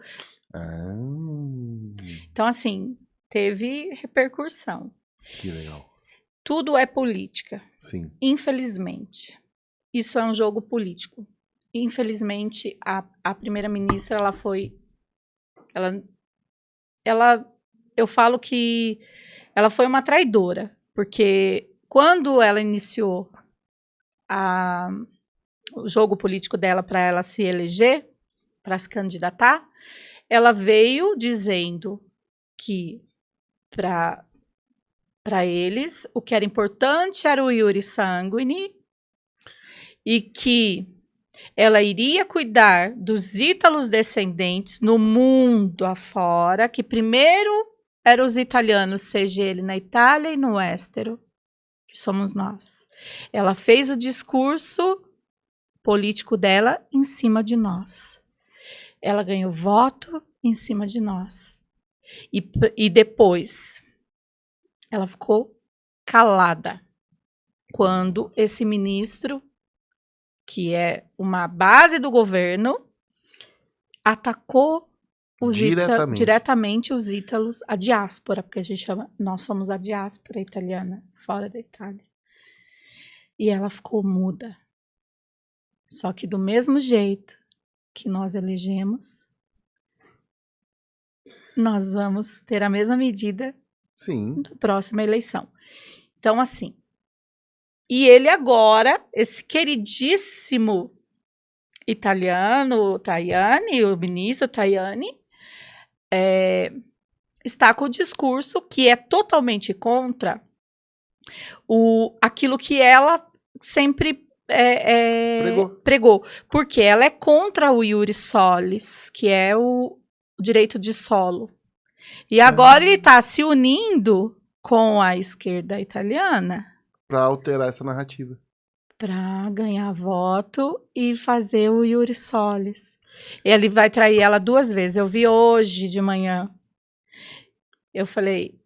Ah, Então, assim, teve repercussão. que legal. Tudo é política, Sim. infelizmente. Isso é um jogo político. Infelizmente, a primeira-ministra, ela foi... eu falo que ela foi uma traidora, porque quando ela iniciou o jogo político dela para ela se eleger, para se candidatar, ela veio dizendo que para eles o que era importante era o iure sanguine e que ela iria cuidar dos ítalos descendentes no mundo afora, que primeiro eram os italianos, seja ele na Itália e no Éstero, que somos nós. Ela fez o discurso político dela em cima de nós. Ela ganhou voto em cima de nós. E depois, ela ficou calada quando esse ministro, que é uma base do governo, atacou diretamente os ítalos, a diáspora, porque a gente chama, nós somos a diáspora italiana, fora da Itália. E ela ficou muda. Só que do mesmo jeito que nós elegemos, nós vamos ter a mesma medida na próxima eleição. Então, assim, e ele agora, esse queridíssimo italiano, Tajani, o ministro Tajani, está com o discurso que é totalmente contra aquilo que ela sempre pregou. Porque ela é contra o iure solis, que é o direito de solo. E agora ele está se unindo com a esquerda italiana para alterar essa narrativa. Para ganhar voto e fazer o iure solis. Ele vai trair ela 2 vezes. Eu vi hoje de manhã. Eu falei...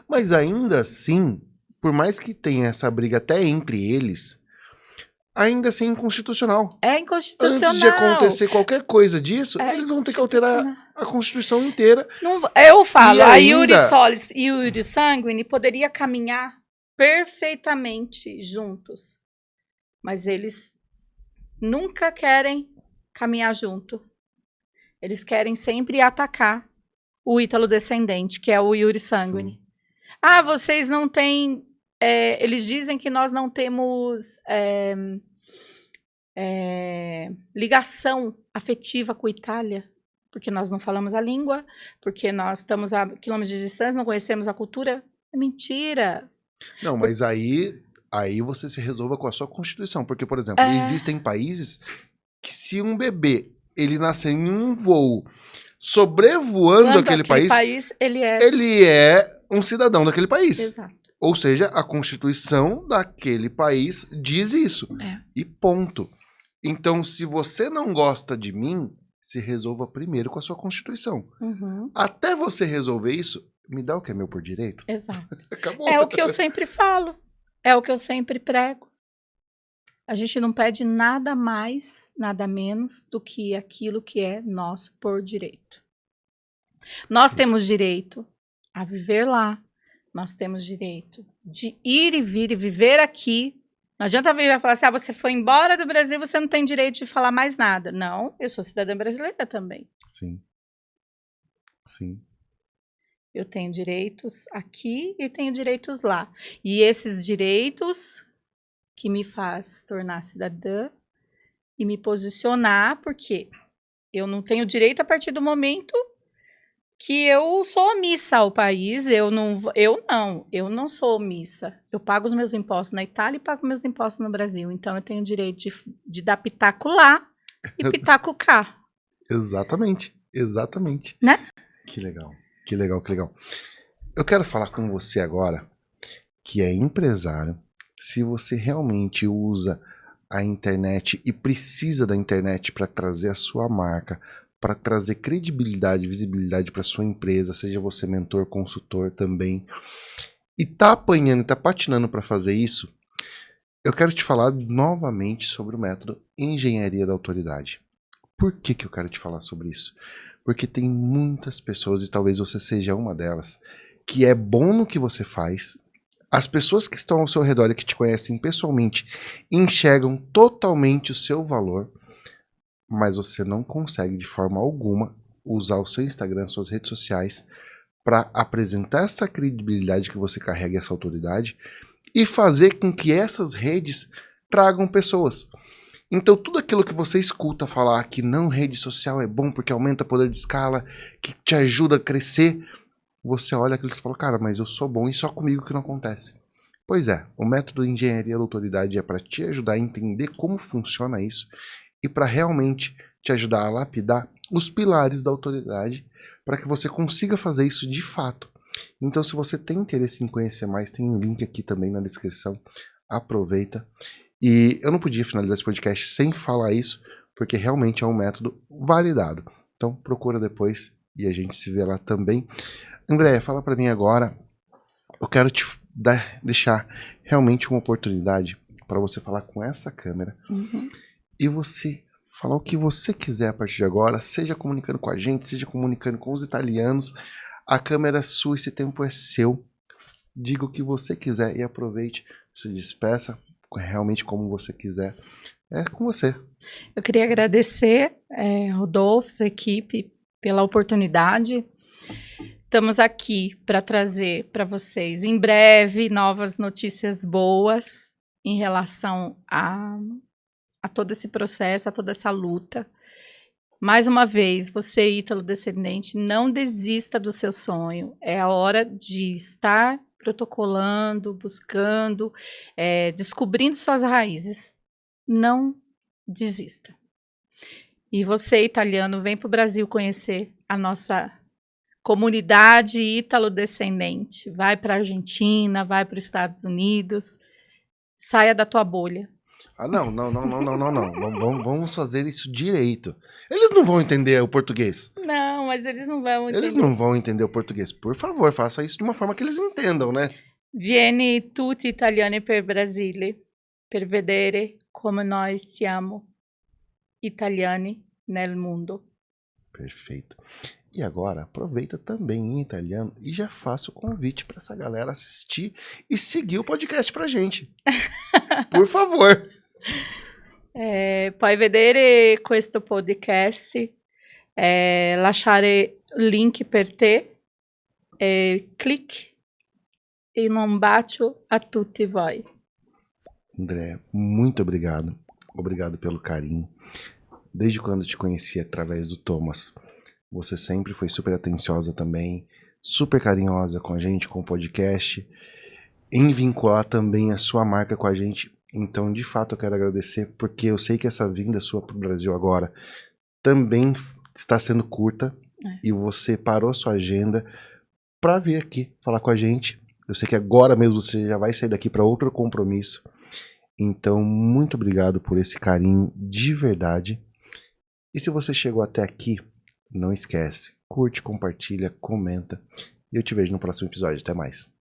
Mas ainda assim, por mais que tenha essa briga até entre eles, ainda assim é inconstitucional. É inconstitucional. Antes de acontecer qualquer coisa disso, eles vão ter que alterar a Constituição inteira. Não, eu falo, a iure solis e o iure sanguine poderia caminhar perfeitamente juntos. Mas eles nunca querem caminhar junto. Eles querem sempre atacar o ítalo descendente, que é o iure sanguine. Sim. Ah, vocês não têm... eles dizem que nós não temos ligação afetiva com a Itália, porque nós não falamos a língua, porque nós estamos a quilômetros de distância, não conhecemos a cultura. É mentira. Não, mas aí você se resolva com a sua Constituição. Porque, por exemplo, existem países que se um bebê ele nascer em um voo sobrevoando aquele país, ele é um cidadão daquele país. Exato. Ou seja, a Constituição daquele país diz isso. E ponto. Então, se você não gosta de mim, se resolva primeiro com a sua Constituição. Uhum. Até você resolver isso, me dá o que é meu por direito. Exato. Acabou. É o que eu sempre falo. É o que eu sempre prego. A gente não pede nada mais, nada menos do que aquilo que é nosso por direito. Nós temos direito a viver lá, Nós temos direito de ir e vir e viver aqui. Não adianta vir e falar assim, você foi embora do Brasil, você não tem direito de falar mais nada. Não, eu sou cidadã brasileira também. Sim. Sim. Eu tenho direitos aqui e tenho direitos lá. E esses direitos que me faz tornar cidadã e me posicionar, porque eu não tenho direito a partir do momento que eu sou omissa ao país. Eu não sou omissa. Eu pago os meus impostos na Itália e pago meus impostos no Brasil. Então eu tenho direito de dar pitaco lá e pitaco cá. Exatamente, exatamente. Né? Que legal, que legal, que legal. Eu quero falar com você agora, que é empresário. Se você realmente usa a internet e precisa da internet para trazer a sua marca, para trazer credibilidade, visibilidade para sua empresa, seja você mentor, consultor também, e tá apanhando, tá patinando para fazer isso, eu quero te falar novamente sobre o método Engenharia da Autoridade. Por que eu quero te falar sobre isso? Porque tem muitas pessoas, e talvez você seja uma delas, que é bom no que você faz. As pessoas que estão ao seu redor e que te conhecem pessoalmente enxergam totalmente o seu valor, mas você não consegue de forma alguma usar o seu Instagram, suas redes sociais, para apresentar essa credibilidade que você carrega, essa autoridade, e fazer com que essas redes tragam pessoas. Então tudo aquilo que você escuta falar que não, rede social é bom porque aumenta o poder de escala, que te ajuda a crescer, você olha aquilo e fala, cara, mas eu sou bom e só comigo que não acontece. Pois é, o método de Engenharia da Autoridade é para te ajudar a entender como funciona isso e para realmente te ajudar a lapidar os pilares da autoridade para que você consiga fazer isso de fato. Então, se você tem interesse em conhecer mais, tem um link aqui também na descrição. Aproveita. E eu não podia finalizar esse podcast sem falar isso, porque realmente é um método validado. Então, procura depois e a gente se vê lá também. Andréia, fala para mim agora. Eu quero te deixar realmente uma oportunidade para você falar com essa câmera e você falar o que você quiser a partir de agora, seja comunicando com a gente, seja comunicando com os italianos. A câmera é sua, esse tempo é seu. Diga o que você quiser e aproveite, se despeça realmente como você quiser. É com você. Eu queria agradecer, Rodolfo, sua equipe, pela oportunidade. Estamos aqui para trazer para vocês, em breve, novas notícias boas em relação a todo esse processo, a toda essa luta. Mais uma vez, você, ítalo-descendente, não desista do seu sonho. É a hora de estar protocolando, buscando, descobrindo suas raízes. Não desista. E você, italiano, vem para o Brasil conhecer a nossa comunidade ítalo-descendente. Vai para a Argentina, vai para os Estados Unidos. Saia da tua bolha. Ah, não. Vamos fazer isso direito. Eles não vão entender o português. Não, mas eles não vão entender. Eles não vão entender o português. Por favor, faça isso de uma forma que eles entendam, né? Vieni tutti italiani per Brasile, per vedere come noi siamo italiani nel mundo. Perfeito. E agora, aproveita também em italiano e já faça o convite para essa galera assistir e seguir o podcast pra gente. Por favor. Puoi vedere questo podcast, lasciare link per te, clique e un bacio a tutti voi. André, muito obrigado. Obrigado pelo carinho. Desde quando eu te conheci através do Thomas, você sempre foi super atenciosa também, super carinhosa com a gente, com o podcast, em vincular também a sua marca com a gente. Então, de fato, eu quero agradecer, porque eu sei que essa vinda sua para o Brasil agora também está sendo curta, e você parou sua agenda para vir aqui falar com a gente. Eu sei que agora mesmo você já vai sair daqui para outro compromisso. Então, muito obrigado por esse carinho de verdade. E se você chegou até aqui, não esquece, curte, compartilha, comenta. E eu te vejo no próximo episódio. Até mais.